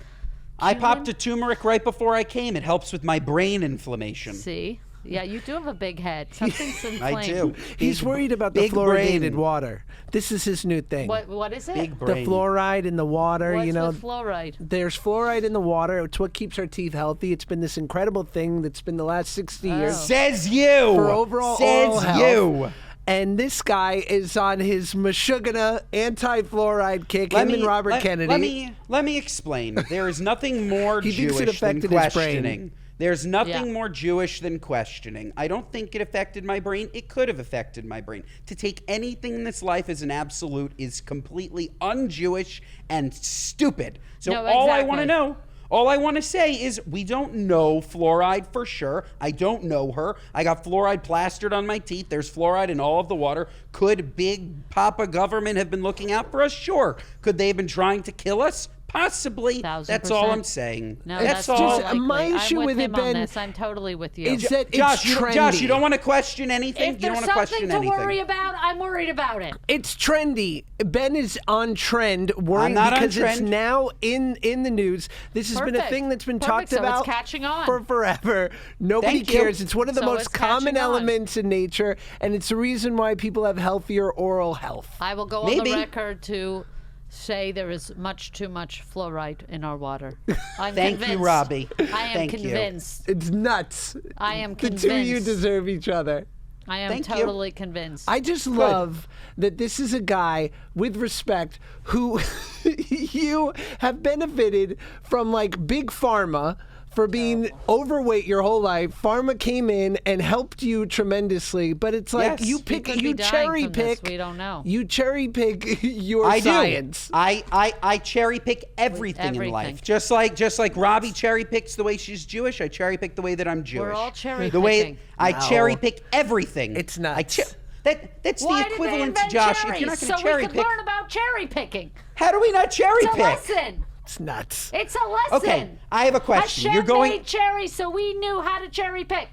I Cumin. popped a turmeric right before I came. It helps with my brain inflammation. See, yeah, you do have a big head. Something's inflamed. I do. He's Big- worried about the big fluoridated brain. water. This is his new thing. What is it? Big The brain. fluoride in the water, What's you know. with fluoride? There's fluoride in the water. It's what keeps our teeth healthy. It's been this incredible thing that's been the last 60 years. Says you. For overall Says oral health. you. And this guy is on his Meshuggah anti-fluoride kick. Him and Robert Kennedy. Let me explain. There is nothing more He thinks it Jewish than affected his brain. questioning. There's nothing Yeah. more Jewish than questioning. I don't think it affected my brain. It could have affected my brain. To take anything in this life as an absolute is completely un-Jewish and stupid. So No, all I want to exactly. know, all I want to say is we don't know fluoride for sure. I don't know her. I got fluoride plastered on my teeth. There's fluoride in all of the water. Could Big Papa government have been looking out for us? Sure. Could they have been trying to kill us? Possibly. 1000%. That's all I'm saying. No, that's that's all. totally my likely. issue I'm with it, him on Ben, this. I'm totally with you. is that Josh, it's trendy. Josh, you don't want to question anything? If You don't there's want to something question to anything. worry about, I'm worried about it. It's trendy. Ben is on trend, worrying not on because it's trend. now in the news. This has been a Perfect. thing that's been Perfect. talked So it's about catching on. for forever. Nobody Thank you. cares. It's one of the So it's most common catching on. elements in nature, and it's the reason why people have healthier oral health. I will go on Maybe. the record to say there is much too much fluoride in our water. I'm Thank convinced. you, Robby. I am Thank you. convinced. It's nuts. I am The two of you convinced. deserve each other. I am Thank you. totally convinced. I just love that this is a guy with respect who you have benefited from like big pharma for being overweight your whole life. Pharma came in and helped you tremendously, but it's like Yes. you cherry pick. We don't know. You cherry pick your I science. do. I cherry pick everything in life. Just like Robby cherry picks the way she's Jewish, I cherry pick the way that I'm Jewish. We're all cherry The way picking. I No. cherry pick everything. It's nuts. That's Why the did equivalent they to invent Josh. cherries? If you're not going to so cherry we could pick, learn about cherry picking. how do we not cherry It's a pick? lesson. It's nuts. It's a lesson. Okay, I have a question. Hashem You're going. made cherries, so we knew how to cherry pick.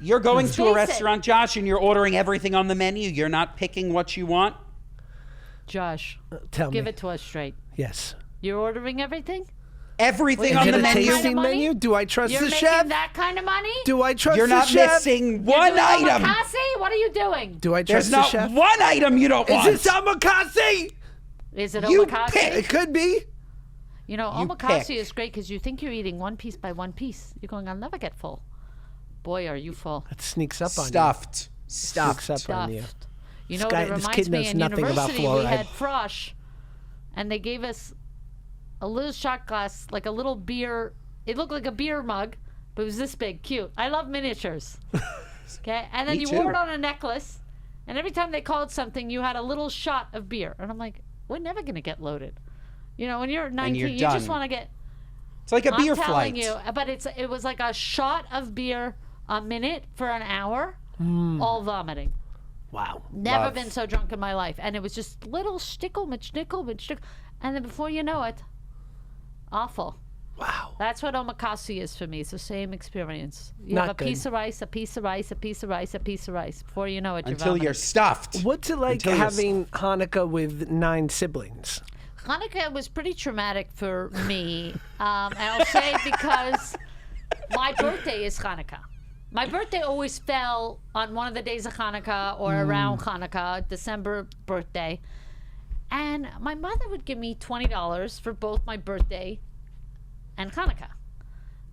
You're going to a basic. restaurant, Josh, and you're ordering everything on the menu. You're not picking what you want. Josh, Tell give me. it to us straight. Yes. You're ordering everything? Everything Is on it the a menu. tasting money? menu? Do I trust You're the making chef? that kind of money? Do I trust You're the not chef? missing You're one doing item. omakase? What are you doing? Do I There's trust the not chef? one item you don't want. Is this omakase? Is it You omakase? pick. It could be. You know, You omakase pick. is great because you think you're eating one piece by one piece. You're going, I'll never get full. Boy, are you full. That sneaks up on Stuffed. you. Sneaks up on you. Stuffed. You This know guy- what it this reminds kid me? knows In nothing about university, we fluoride. had frosh, and they gave us a little shot glass, like a little beer. It looked like a beer mug, but it was this big, cute. I love miniatures. Okay, and then Me you too. wore it on a necklace, and every time they called something, you had a little shot of beer. And I'm like, we're never gonna get loaded. You know, when you're 19, you're you just done. want to get. It's like a beer I'm telling flight. you, but it was like a shot of beer a minute for an hour, all vomiting. Wow. Never Love. been so drunk in my life. And it was just little shtickle, mitchnickle. And then before you know it, awful. Wow. That's what omakase is for me. It's the same experience. You Not have a good. piece of rice, a piece of rice, a piece of rice, a piece of rice. Before you know it, you're Until vomiting. you're stuffed. What's it like Until you're having Hanukkah with 9 siblings? Hanukkah was pretty traumatic for me. And I'll say because my birthday is Hanukkah. My birthday always fell on one of the days of Hanukkah or around Hanukkah, December birthday. And my mother would give me $20 for both my birthday and Hanukkah.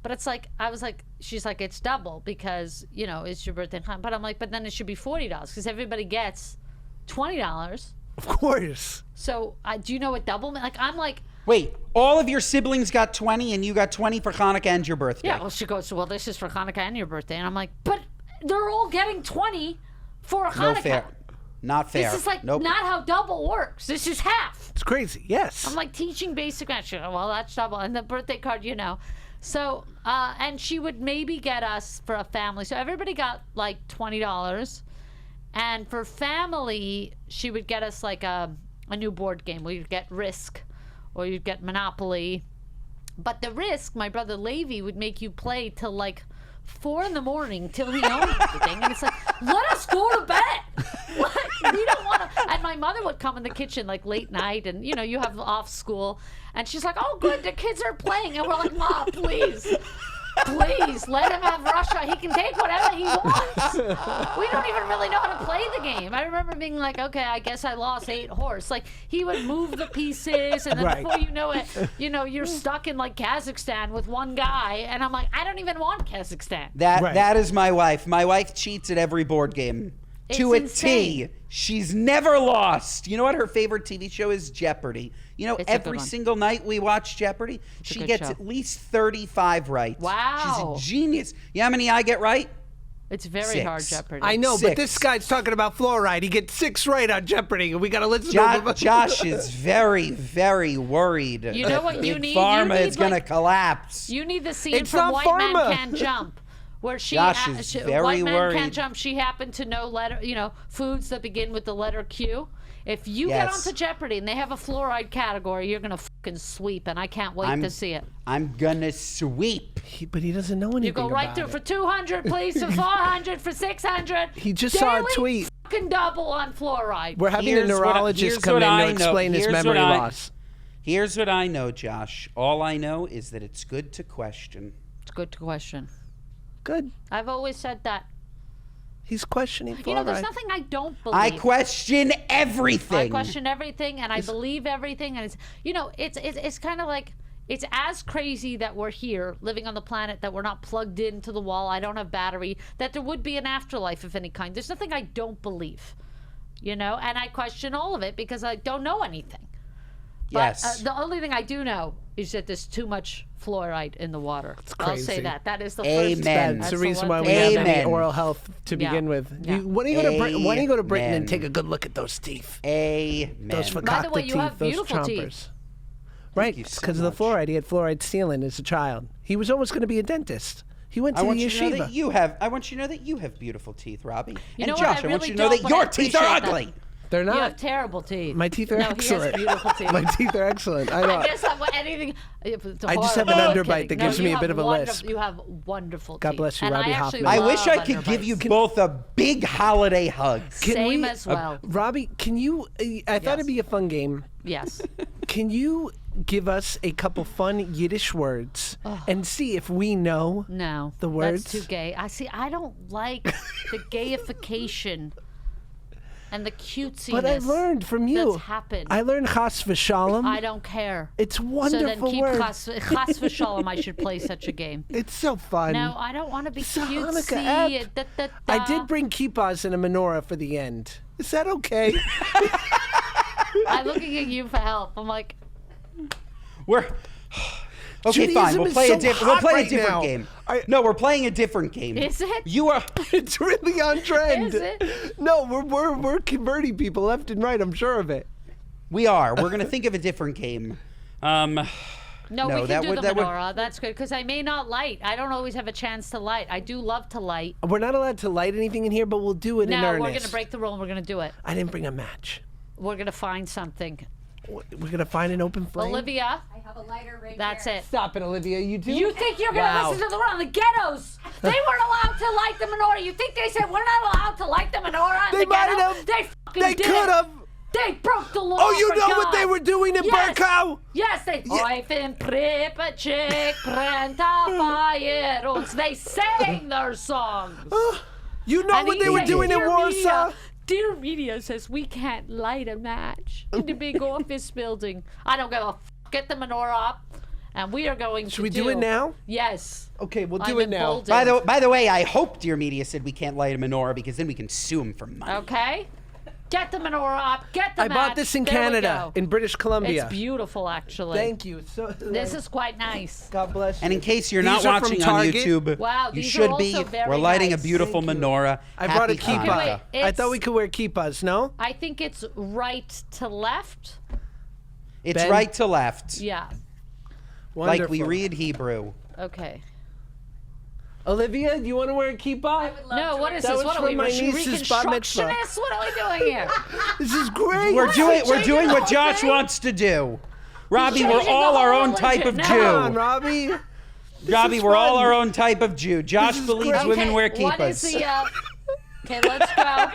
But it's like, I was like, she's like, it's double because, you know, it's your birthday and Hanukkah. But I'm like, but then it should be $40 because everybody gets $20. Of course. So do you know what double meant? Like, I'm like, Wait, all of your siblings got 20 and you got 20 for Hanukkah and your birthday. yeah, well, she goes, well, this is for Hanukkah and your birthday. And I'm like, but they're all getting 20 for Hanukkah. No fair. Not fair. This is like Nope. not how double works. This is half. It's crazy. Yes. I'm like teaching basic math. She goes, well, that's double. And the birthday card, you know. So, and she would maybe get us for a family. So everybody got like $20. And for family, she would get us like a new board game. We'd get Risk or you'd get Monopoly. But the Risk, my brother Levi would make you play till like 4 a.m. till he owned everything. And it's like, let us go to bed. Like, we don't want to. And my mother would come in the kitchen like late night and, you know, you have off school. And she's like, oh, good, the kids are playing. And we're like, Mom, please. Please, let him have Russia. He can take whatever he wants. We don't even really know how to play the game. I remember being like, okay, I guess I lost 8 horse. Like, he would move the pieces, and then Right. before you know it, you know, you're stuck in, like, Kazakhstan with one guy. And I'm like, I don't even want Kazakhstan. Right. That is my wife. My wife cheats at every board game. To It's a T. insane. She's never lost. You know what her favorite TV show is? Jeopardy. You know, It's a good every one. single night we watch Jeopardy, a she good gets show. at least 35 right. Wow. She's a genius. You know how many I get right? It's very 6. hard, Jeopardy. I know, 6. but this guy's talking about fluoride. He gets 6 right on Jeopardy, and we got to listen to him. Josh is very, very worried. You know that what you Big need? Pharma You is need, going to like- collapse. You need the scene It's from not White Man pharma. Can't Jump, where she, Josh is very White Man worried. Can't Jump. She happened to know foods that begin with the letter Q. If you get Yes. onto Jeopardy and they have a fluoride category, you're gonna fucking sweep, and I can't wait to see it. I'm going to sweep. But he doesn't know anything You go right about through it. for 200, please, for 400, for 600. He just saw a Daily tweet. Fucking double on fluoride. We're having Here's a what I- neurologist here's come what in I to know. explain his Here's memory what I- loss. Here's what I know, Josh. All I know is that it's good to question. It's a good question. Good. I've always said that. He's questioning fluoride. You know, there's nothing I don't believe. I question everything. I question everything, and I believe everything, and it's, you know, it's kind of like, it's as crazy that we're here living on the planet, that we're not plugged into the wall, I don't have battery, that there would be an afterlife of any kind. There's nothing I don't believe, you know, and I question all of it because I don't know anything. But Yes. the only thing I do know is that there's too much fluoride in the water. crazy. I'll say that. That is the Amen. first. That's the the reason one why we thing. have any Amen. oral health to Yeah. begin with. Yeah. Why don't you go to Britain and Amen. take a good look at those teeth? Amen. Those By the fakakta way, you teeth, have those beautiful teeth. chompers. Right, you it's so because of the much. fluoride. He had fluoride sealing as a child. He was almost going to be a dentist. He went I to want the you to know yeshiva. that you have. I want you to know that you have beautiful teeth, Robbie. You and know what? Josh, I I want really you to know don't, that but I your teeth are appreciate that. ugly. They're You not. have terrible teeth. My teeth are no, excellent. He has beautiful teeth. My teeth are excellent. I know. I just have anything. I just have an underbite that gives you me a have bit of a lisp. You have wonderful God teeth. bless you, And Robby I actually Hoffman. I love wish I could give you underbites. both a big holiday hug. Can Same we- as well. Robbie, can you? I thought it'd be a fun game. Yes. Can you give us a couple fun Yiddish words and see if we know? No. The words? That's too gay. I don't like the gayification and the cutesiness. But I learned from you. That's happened. I learned chas v'shalom. I don't care. It's So then wonderful keep words. chas v'shalom. I should play such a game. It's so fun. No, I don't want to be It's a cutesy. Hanukkah app. Da, da, I da. did bring kippahs and a menorah for the end. Is that okay? I'm looking at you for help. I'm like, We're okay. Judaism Fine. We'll is play so a different. hot We'll play right a different now. game. I- No, we're playing a different game. is it? You are. It's really on trend. Is it? No, we're converting people left and right. I'm sure of it. We are. We're gonna think of a different game. No, No, we can that do would- the that would- menorah. That's good because I may not light. I don't always have a chance to light. I do love to light. We're not allowed to light anything in here, but we'll do it in No, earnest. we're going to break the rule and we're going to do it. I didn't bring a match. We're going to find something. We're gonna find an open flame. Olivia, I have a lighter right that's here. it. Stop it, Olivia. You do. You think you're going to Wow. listen to the rule? The ghettos, they weren't allowed to light the menorah. You think they said we're not allowed to light the menorah in They the might ghetto? have. They fucking They did could it. have. They broke the law. Oh, you for know God. what they were doing in Yes. Burkow? Yes, they. I've been pripachik prenta. They sang their songs. You know And what he they were said, doing in "Dear Warsaw? Media, Dear Media says we can't light a match in the big office building. I don't give a f. Get the menorah up, and we are going Should to we do it now? Yes. Okay, we'll I'm do it now. emboldened. By the way, I hope Dear Media said we can't light a menorah because then we can sue them for money. Okay. Get the menorah up. Get the I match. bought this in There we Canada, go. in British Columbia. It's beautiful, actually. Thank you. So This is quite nice. God bless you. And in case you're These not are from watching on Target. YouTube, Wow, you these should are be. also very We're lighting nice. a beautiful Thank you. menorah. I brought a Happy kippah. Hanukkah. wait, I thought we it's- could wear kippahs. No. I think it's right to left. It's Ben? right to left, Yeah. like we Wonderful. read Hebrew. Okay. Olivia, do you want to wear a kippah? I would love No, to what is That this? was What are for we, my niece's bat mitzvah. Reconstructionists? What are we doing here? This is great. We're doing changing the what whole Josh thing? wants to do. Robbie, we're changing the all whole our own type of religion. Come No. on, Jew. Robbie. Robbie, is we're all fun. our own type of Jew. Josh is believes great. women wear What is kippahs. the, okay, let's go.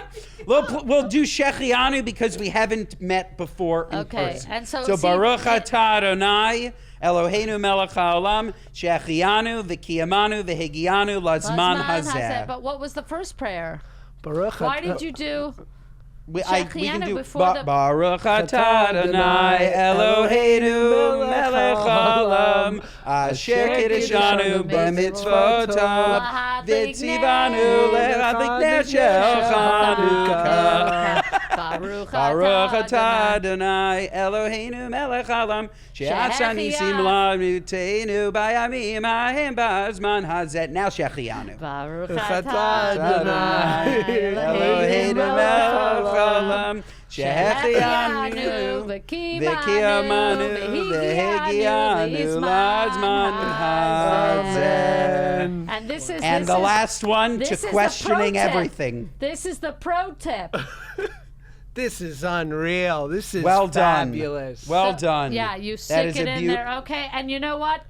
We'll do Shechianu because we haven't met before in Okay, person. and so see- Baruch atah Adonai Eloheinu melech haolam Shechianu v'kiyamanu v'higianu lazman hazeh. But what was the first prayer? Baruch. Why did you do We can Shechianu do before the- Baruch atah Adonai Eloheinu melech haolam Asher kiddushanu b'mitzvotav v'tzivanu le'adlik ner shel Chanukah. Baruch Baruch atah Adonai Eloheinu melech haolam she'asa nisim l'amiteinu bayamim ha'hem ba'azman hazeh. Now Shechianu. Baruch atah atah Adonai Eloheinu melech haolam Shechianu she'chianu v'kiyamanu v'higianu lazman hazeh. And this is And this the is- last one this to is the questioning pro tip. everything. This is the pro tip. This is unreal. This is Well done. fabulous. Well done. Yeah, you That stick is it a in there. Okay, and you know what?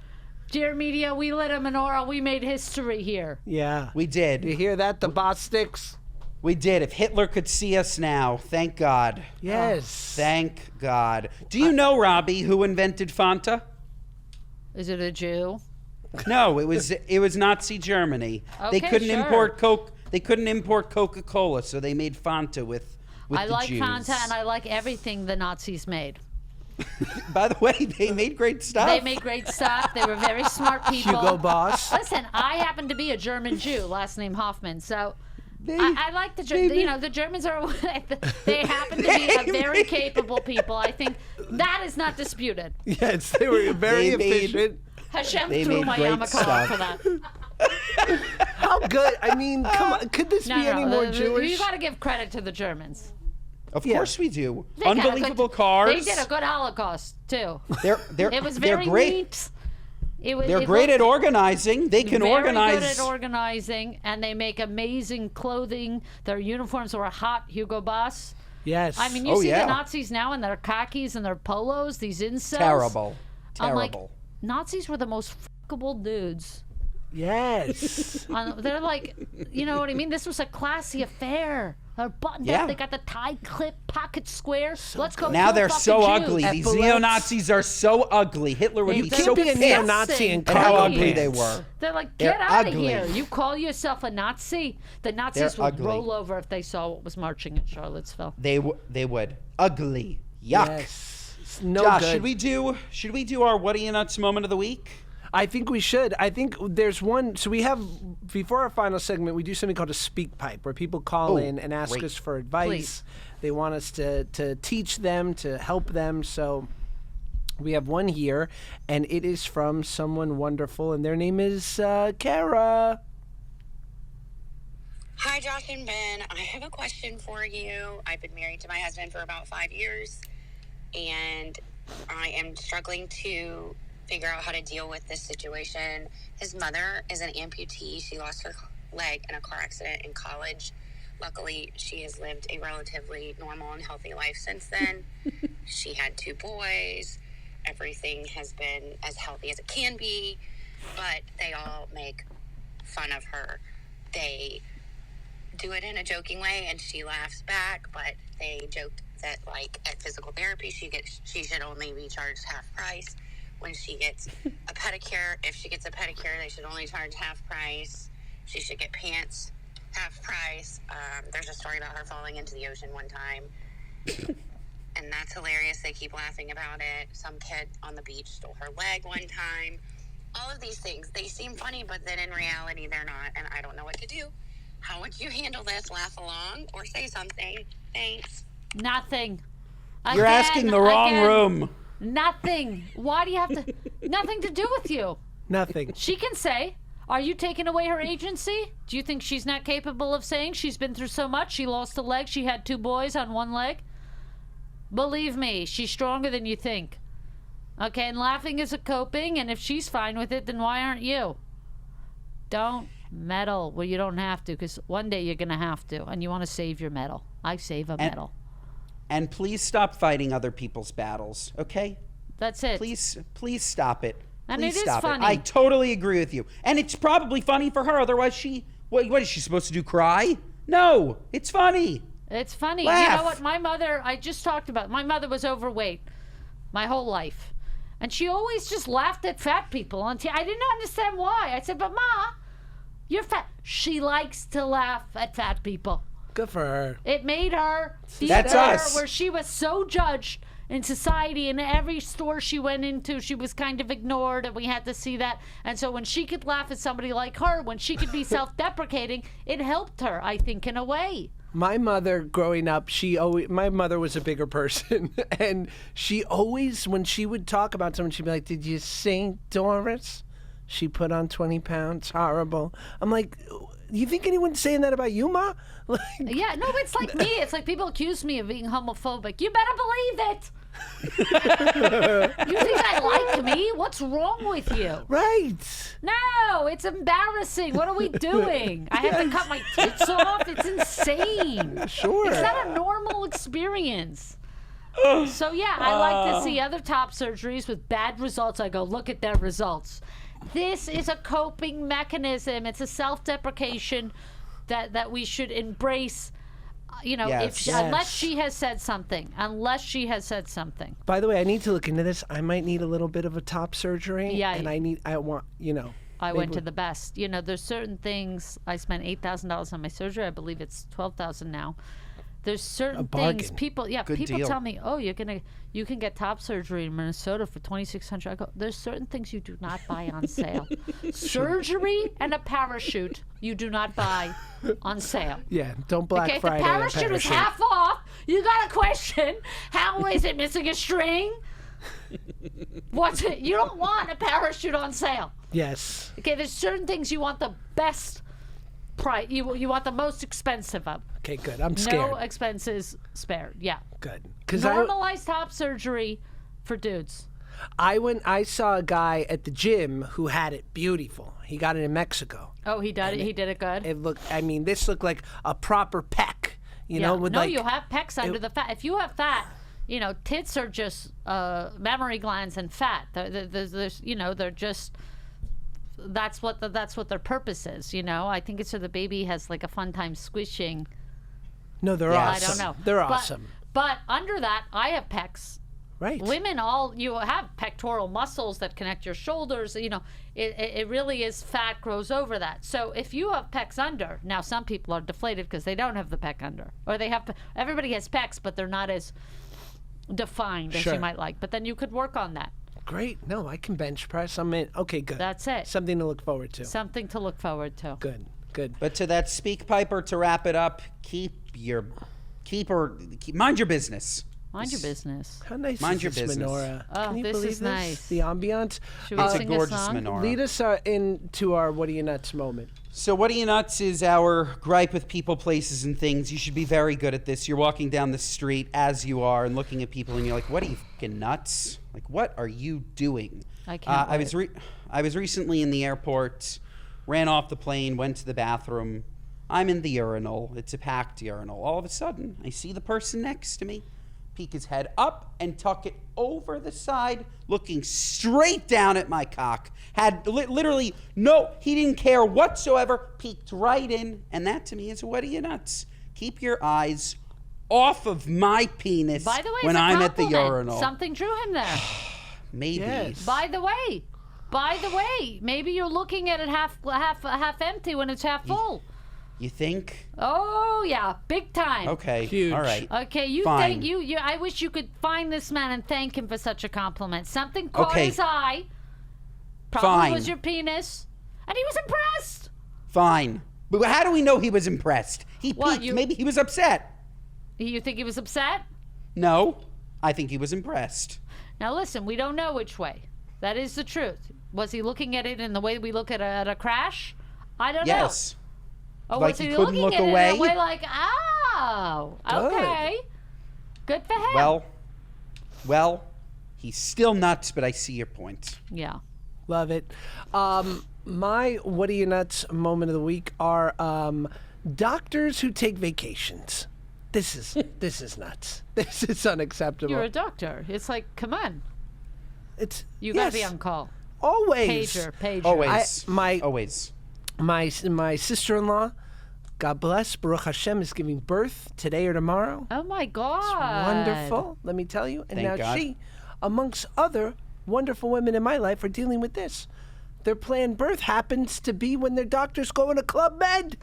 Dear Media, we lit a menorah. We made history here. Yeah. We You did. hear that? The bot sticks. We did. If Hitler could see us now, thank God. Yes. Thank God. Do you know, Robbie, who invented Fanta? Is it a Jew? No, it was Nazi Germany. They Okay, couldn't sure. import Coke. They couldn't import Coca-Cola, so they made Fanta with I the like Jews. Fanta and I like everything the Nazis made. By the way, they made great stuff. They made great stuff. They were very smart people. Hugo Boss. Listen, I happen to be a German Jew, last name Hoffman, so They- I like the Germans. You know, the Germans are. They happen to be a very capable people. I think That is not disputed. Yes, they were very efficient. Hashem They threw made my great yarmulke stuff. off for that. How good? I mean, come on. Could this be any more Jewish? You got to give credit to the Germans. Of course we do. They got a Unbelievable good- cars. They did a good Holocaust too. They're It was they're very great. neat. They're great at organizing. They can very organize. good at organizing, and they make amazing clothing. Their uniforms were hot. Hugo Boss. Yes. I mean, you see yeah. the Nazis now in their khakis and their polos. These incels. Terrible. I'm like, Terrible. Nazis were the most fuckable dudes. Yes. They're like, you know what I mean? This was a classy affair. They're buttoned Yeah. up. They got the tie clip, pocket square. Let's go. Now kill they're fucking so Jews. ugly. These Epaulets. neo-Nazis are so ugly. Hitler would You be can't so be a pissed neo-Nazi and at how cargo ugly they pants. were. They're like, They're get out of ugly. here. You call yourself a Nazi? The Nazis They're would ugly. roll over if they saw what was marching in Charlottesville. They would. Ugly. Yuck. Yes. It's no Josh, good. should we do our What Are You Nuts moment of the week? I think we should. I think there's one. So we have, before our final segment, we do something called a speak pipe where people call in and ask great. us for advice. Please. They want us to teach them, to help them. So we have one here, and it is from someone wonderful, and their name is Kara. Hi, Josh and Ben. I have a question for you. I've been married to my husband for about 5 years, and I am struggling to figure out how to deal with this situation. His mother is an amputee. She lost her leg in a car accident in college. Luckily, she has lived a relatively normal and healthy life since then. She had 2 boys. Everything has been as healthy as it can be, but they all make fun of her. They do it in a joking way, and she laughs back, but they joked that, like, at physical therapy, she should only be charged half price. When she gets a pedicure, if she gets a pedicure, they should only charge half price. She should get pants half price. There's a story about her falling into the ocean one time, and that's hilarious. They keep laughing about it. Some kid on the beach stole her leg one time. All of these things, they seem funny, but then in reality, they're not, and I don't know what to do. How would you handle this? Laugh along or say something? Thanks. Nothing. You're asking the wrong room. Nothing. Why do you have to? Nothing to do with you. Nothing. She can say, are you taking away her agency? Do you think she's not capable of saying she's been through so much? She lost a leg. She had 2 boys on one leg. Believe me, she's stronger than you think. Okay, and laughing is a coping, and if she's fine with it, then why aren't you? Don't meddle where you don't have to, because one day you're going to have to, and you want to save your medal. I save a medal. And please stop fighting other people's battles, okay? That's it. Please stop it. And Please it is stop funny. I totally agree with you. And it's probably funny for her. Otherwise, what is she supposed to do? Cry? No, it's funny. It's funny. Laugh. You know what? My mother, I just talked about, my mother was overweight my whole life. And she always just laughed at fat people. I didn't understand why. I said, but Ma, you're fat. She likes to laugh at fat people. Good for her. It made her feel That's better, us. where she was so judged in society. In every store she went into, she was kind of ignored, and we had to see that. And so when she could laugh at somebody like her, when she could be self-deprecating, it helped her, I think, in a way. My mother, growing up, my mother was a bigger person, and she always, when she would talk about someone, she'd be like, "Did you see Doris? She put on 20 pounds. Horrible." I'm like, you think anyone's saying that about you, Ma? Like, Yeah, no, it's like me. It's like people accuse me of being homophobic. You better believe it. You think I like me? What's wrong with you? right. No, it's embarrassing. What are we doing? I have to cut my tits off? It's insane. Sure. It's not a normal experience. So, yeah, I like to see other top surgeries with bad results. I go, look at their results. This is a coping mechanism. It's a self-deprecation that we should embrace. Yes. Unless she has said something. By the way, I need to look into this. I might need a little bit of a top surgery. Yeah. And I went to the best. There's certain things. I spent $8,000 on my surgery. I believe it's $12,000 now. There's certain things people deal. tell me, "Oh, you can get top surgery in Minnesota for $2,600." I go, "There's certain things you do not buy on sale. Surgery and a parachute you do not buy on sale." Yeah, don't Black Okay, Friday. the parachute is half off. You got a question? How is it missing a string? What's it? You don't want a parachute on sale. Yes. Okay, there's certain things you want the best price. You want the most expensive of. Okay, good. I'm scared. No expenses spared. Yeah. Good. Because Normalized top surgery for dudes. I saw a guy at the gym who had it beautiful. He got it in Mexico. Oh, he did it. He did it good. It looked. I mean, this looked like a proper peck. You know, with no, like you have pecs under the fat. If you have fat, you know, tits are just mammary glands and fat. There's you know, they're just. That's what their purpose is. You know, I think it's so the baby has like a fun time squishing. No, they're Yes. awesome. I don't know. They're But- awesome. But under that, I have pecs. Right. Women, you have pectoral muscles that connect your shoulders. You know, it really is fat grows over that. So if you have pecs under, now some people are deflated because they don't have the pec under, or they have. Everybody has pecs, but they're not as defined as Sure. you might like. But then you could work on that. Great. No, I can bench press. I'm in. Okay, good. That's it. Something to look forward to. Something to look forward to. Good. Good. But to that speak piper, to wrap it up, mind your business. Mind your business. How nice Mind is your this business. menorah? Oh, Can you this believe is this? nice. The ambiance. Should we It's a sing gorgeous song? menorah. Lead us into our What Are You Nuts moment. So what are you nuts is our gripe with people, places, and things. You should be very good at this. You're walking down the street as you are and looking at people and you're like, what are you fucking nuts? Like, what are you doing? I can't I was recently in the airport, ran off the plane, went to the bathroom. I'm in the urinal. It's a packed urinal. All of a sudden, I see the person next to me peek his head up and tuck it over the side, looking straight down at my cock. Had literally he didn't care whatsoever, peeked right in, and that to me is what are you nuts? Keep your eyes off of my penis By the way, when it's a I'm at the compliment. urinal. Something drew him there. Maybe. Yes. By the way, maybe you're looking at it half empty when it's half full. You think? Oh yeah, big time. Okay. Huge. All right. Okay, you Fine. thank you. I wish you could find this man and thank him for such a compliment. Something caught Okay. his eye. Probably Fine. was your penis, and he was impressed. Fine. But how do we know he was impressed? He What, peeked. Maybe he was upset. You think he was upset? No. I think he was impressed. Now listen, we don't know which way. That is the truth. Was he looking at it in the way we look at a crash? I don't know. Yes. Or Like was he he couldn't looking look at it away? in a way like, oh, okay. Good for him. Well, he's still nuts, but I see your point. Yeah. Love it. My What Are You Nuts moment of the week are doctors who take vacations. This is nuts. This is unacceptable. You're a doctor. It's like, come on. It's You got to be yes, on call. always. Pager. Always. my Always. my sister-in-law, God bless, Baruch Hashem, is giving birth today or tomorrow. Oh my God. Wonderful, let me tell you. And Thank now God. she, amongst other wonderful women in my life, are dealing with this. Their planned birth happens to be when their doctors go in a Club Med.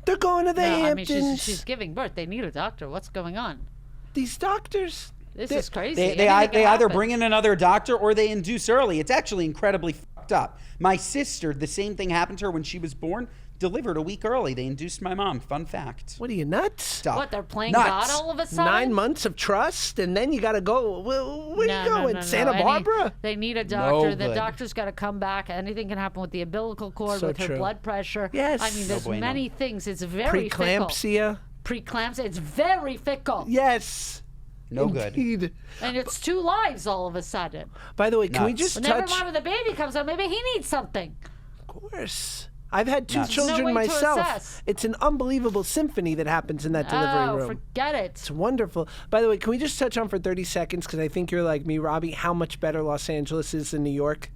They're going to the No, I mean, Hamptons. she's giving birth. They need a doctor. What's going on? These doctors. This is crazy. They Anything can either happen. bring in another doctor or they induce early. It's actually incredibly fucked up. My sister, the same thing happened to her when she was born, delivered a week early. They induced my mom. Fun fact. What are you, nuts? Stop. What, they're playing Nuts. God all of a sudden? 9 months of trust, and then you got to go. Well, where are you going? Santa Any- Barbara? They need a doctor. No The good. doctor's got to come back. Anything can happen with the umbilical cord, So with her true. blood pressure. Yes. I mean, No there's bueno. many things. It's very fickle. Preeclampsia. Preeclampsia. It's very fickle. Yes. No good. Indeed. And it's 2 lives all of a sudden. By the way, can we Nuts. just But never touch? mind when the baby comes out. Maybe he needs something. Of course. I've had 2 Nuts. children No way to myself. assess. It's an unbelievable symphony that happens in that delivery Oh, room. forget it. It's wonderful. By the way, can we just touch on for 30 seconds, because I think you're like me, Robbie, how much better Los Angeles is than New York?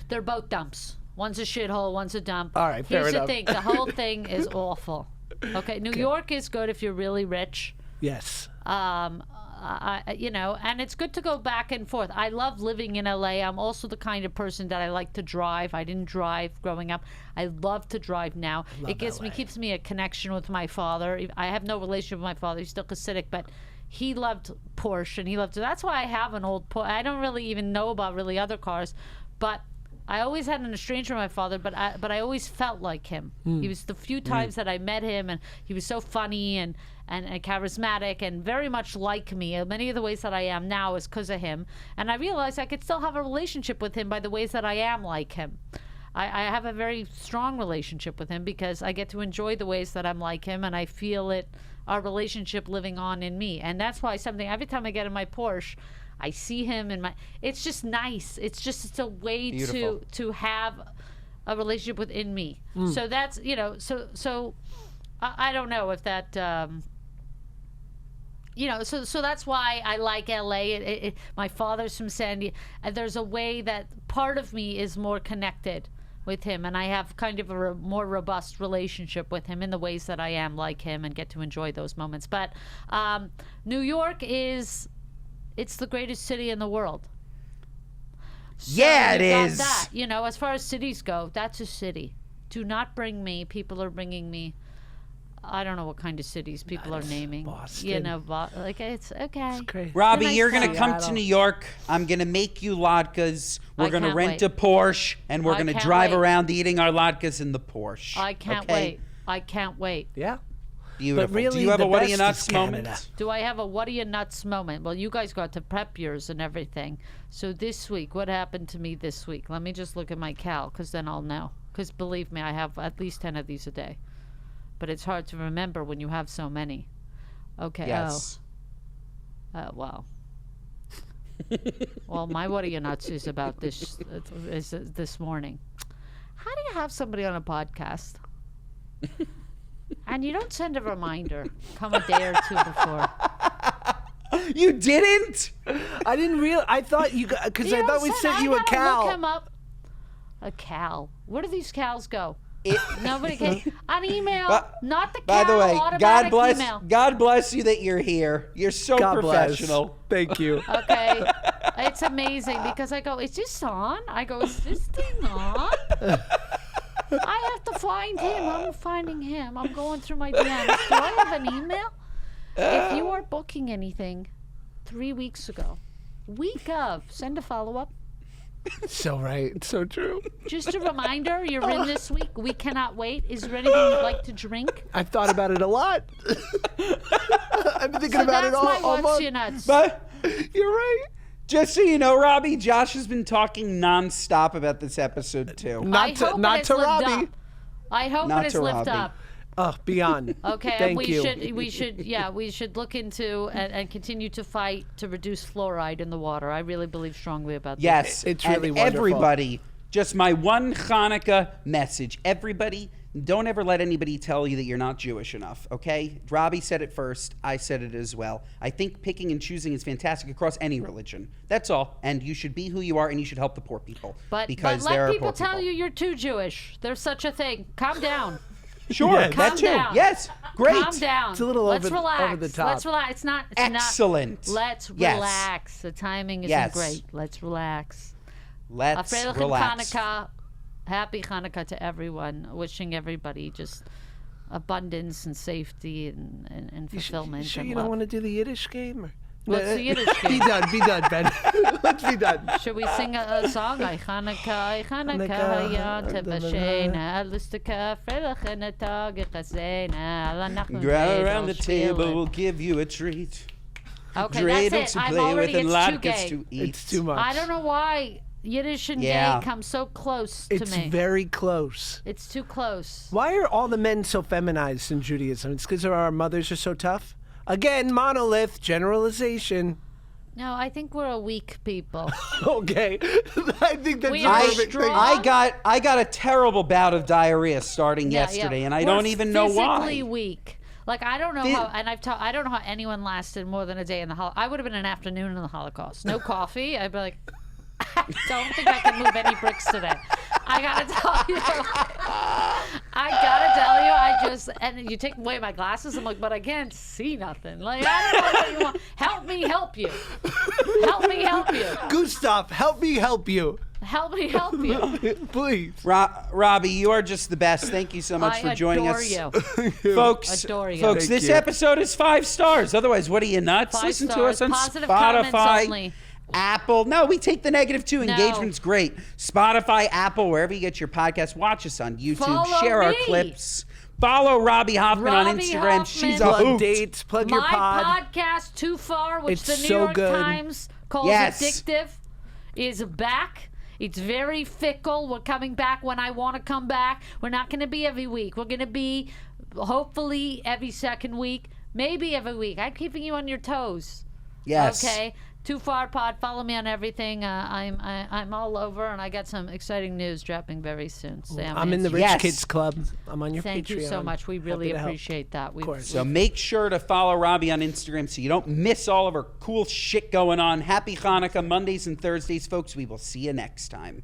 They're both dumps. One's a shithole, one's a dump. All right, fair Here's enough. the thing. The whole thing is awful. Okay, New York is good if you're really rich. Yes. You know, and it's good to go back and forth. I love living in LA. I'm also the kind of person that I like to drive. I didn't drive growing up. I love to drive now. It keeps me a connection with my father. I have no relationship with my father. He's still Hasidic, but he loved Porsche, and he loved. That's why I have an old Porsche. I don't really even know about really other cars, but I always had an estrangement from my father, but I always felt like him. He was the few times that I met him, and he was so funny and charismatic and very much like me. Many of the ways that I am now is because of him. And I realized I could still have a relationship with him by the ways that I am like him. I have a very strong relationship with him because I get to enjoy the ways that I'm like him, and I feel our relationship living on in me. And that's why every time I get in my Porsche, I see him in my. It's just nice. It's a way to have a relationship within me. So that's So I don't know if that. So that's why I like LA. My father's from San Diego. There's a way that part of me is more connected with him, and I have kind of a more robust relationship with him in the ways that I am like him and get to enjoy those moments. But New York it's the greatest city in the world. So yeah, it is. That, as far as cities go, that's a city. Do not bring me. People are bringing me. I don't know what kind of cities people are naming. Boston. It's okay. It's crazy. Robbie, Nice you're going to town. come to Seattle. New York. I'm going to make you latkes. We're I going to can't rent wait. a Porsche, and we're I going to can't drive wait. around eating our latkes in the Porsche. I can't okay? wait. I can't wait. Yeah. Beautiful. But really, do you have the a what are best you is nuts Canada. moment? Do I have a what are you nuts moment? Well, you guys got to prep yours and everything. So this week, what happened to me this week? Let me just look at my cal, because then I'll know. Because believe me, I have at least 10 of these a day. But it's hard to remember when you have so many. Okay. Yes. Wow. Well, my what are you nuts is about this morning. How do you have somebody on a podcast and you don't send a reminder come a day or two before? You didn't? I didn't realize. I thought you got because I thought we sent you a Look cow. him up. A cow. Where do these cows go? Nobody can. An email, not the cow. By the way, automatic email. God bless you that you're here. You're so God professional. bless. Thank you. Okay. It's amazing because I go, is this on? I go, is this thing on? I have to find him. I'm finding him. I'm going through my DMs. Do I have an email? If you are booking anything 3 weeks ago, week of, send a follow-up. So right. So true. Just a reminder, you're in this week. We cannot wait. Is there anything you'd like to drink? I've thought about it a lot. I've been thinking So about it that's my all what's month. your nuts. But You're right. just so you know, Robbie, Josh has been talking nonstop about this episode too. I hope Not it has to lived Robbie. up. I hope Not it has to lived Robbie. up. Oh, beyond. Okay, Thank we you. should look into and continue to fight to reduce fluoride in the water. I really believe strongly about this. Yes, It's and really wonderful. everybody, just my one Hanukkah message. Everybody, don't ever let anybody tell you that you're not Jewish enough, okay? Robbie said it first. I said it as well. I think picking and choosing is fantastic across any religion. That's all. And you should be who you are, and you should help the poor people. But because let there are people poor tell people. you you're too Jewish. There's such a thing. Calm down. Sure, Yes. that Calm too. down. Yes, great. Calm down. It's a little Let's over relax. the top. Let's relax. It's not. Excellent. Let's Yes. relax. The timing isn't Yes. great. Let's relax. Let's Afreilach relax. Hanukkah. Happy Hanukkah to everyone. Wishing everybody just abundance and safety and fulfillment. You sure and you love. don't want to do the Yiddish game? Or? What's the Yiddish Be game? done, Ben. Let's be done. Should we sing a song? Ay Hanukkah, ay Hanukkah, hayat b'sheina, lustika, frelach en atag chazena, Grab around the table, we'll give you a treat. Okay, Dreidel that's it. to I'm play already, with and it's too latkes gay. to eat. It's too much. I don't know why Yiddish and Yeah. gay come so close to It's me. very close. It's too close. Why are all the men so feminized in Judaism? It's because our mothers are so tough? Again, monolith, generalization. No, I think we're a weak people. Okay. I think that's We a are perfect thing. strong. I got a terrible bout of diarrhea starting yesterday, and I We're don't even know physically why. weak. Like I don't know how, and I don't know how anyone lasted more than a day in the Holocaust. I would have been an afternoon in the Holocaust. No coffee. I'd be like, I don't think I can move any bricks today. I gotta tell you, I just and you take away my glasses. I'm like, but I can't see nothing. Like I don't know what you want. Help me, help you. Help me, help you. Gustav, help me help you. Help me, help you. Please. Robbie, you are just the best. Thank you so much for joining adore us. you. Folks, Adore you. folks, Thank this you. episode is 5 stars. Otherwise, what are you nuts? 5 Listen stars. to us on Positive comments Spotify, only. Apple. No, we take the negative too. Engagement's great. Spotify, Apple, wherever you get your podcast. Watch us on YouTube. Follow Share our me. clips. Follow Robby Hoffman on Robby Instagram. Hoffman. She's a Plug hoot. dates, plug your My pod. podcast, Too Far, which It's the New so York good. Times calls addictive, is back. It's very fickle. We're coming back when I want to come back. We're not going to be every week. We're going to be hopefully every second week, maybe every week. I'm keeping you on your toes. Yes. Okay. Too Far Pod. Follow me on everything. I'm all over, and I got some exciting news dropping very soon. Sam, I'm in the Rich Kids Club. I'm on your Thank Patreon. you so much. We really Happy to help. appreciate that. We, So make sure to follow Robby on Instagram so you don't miss all of her cool shit going on. Happy Hanukkah, Mondays and Thursdays, folks. We will see you next time.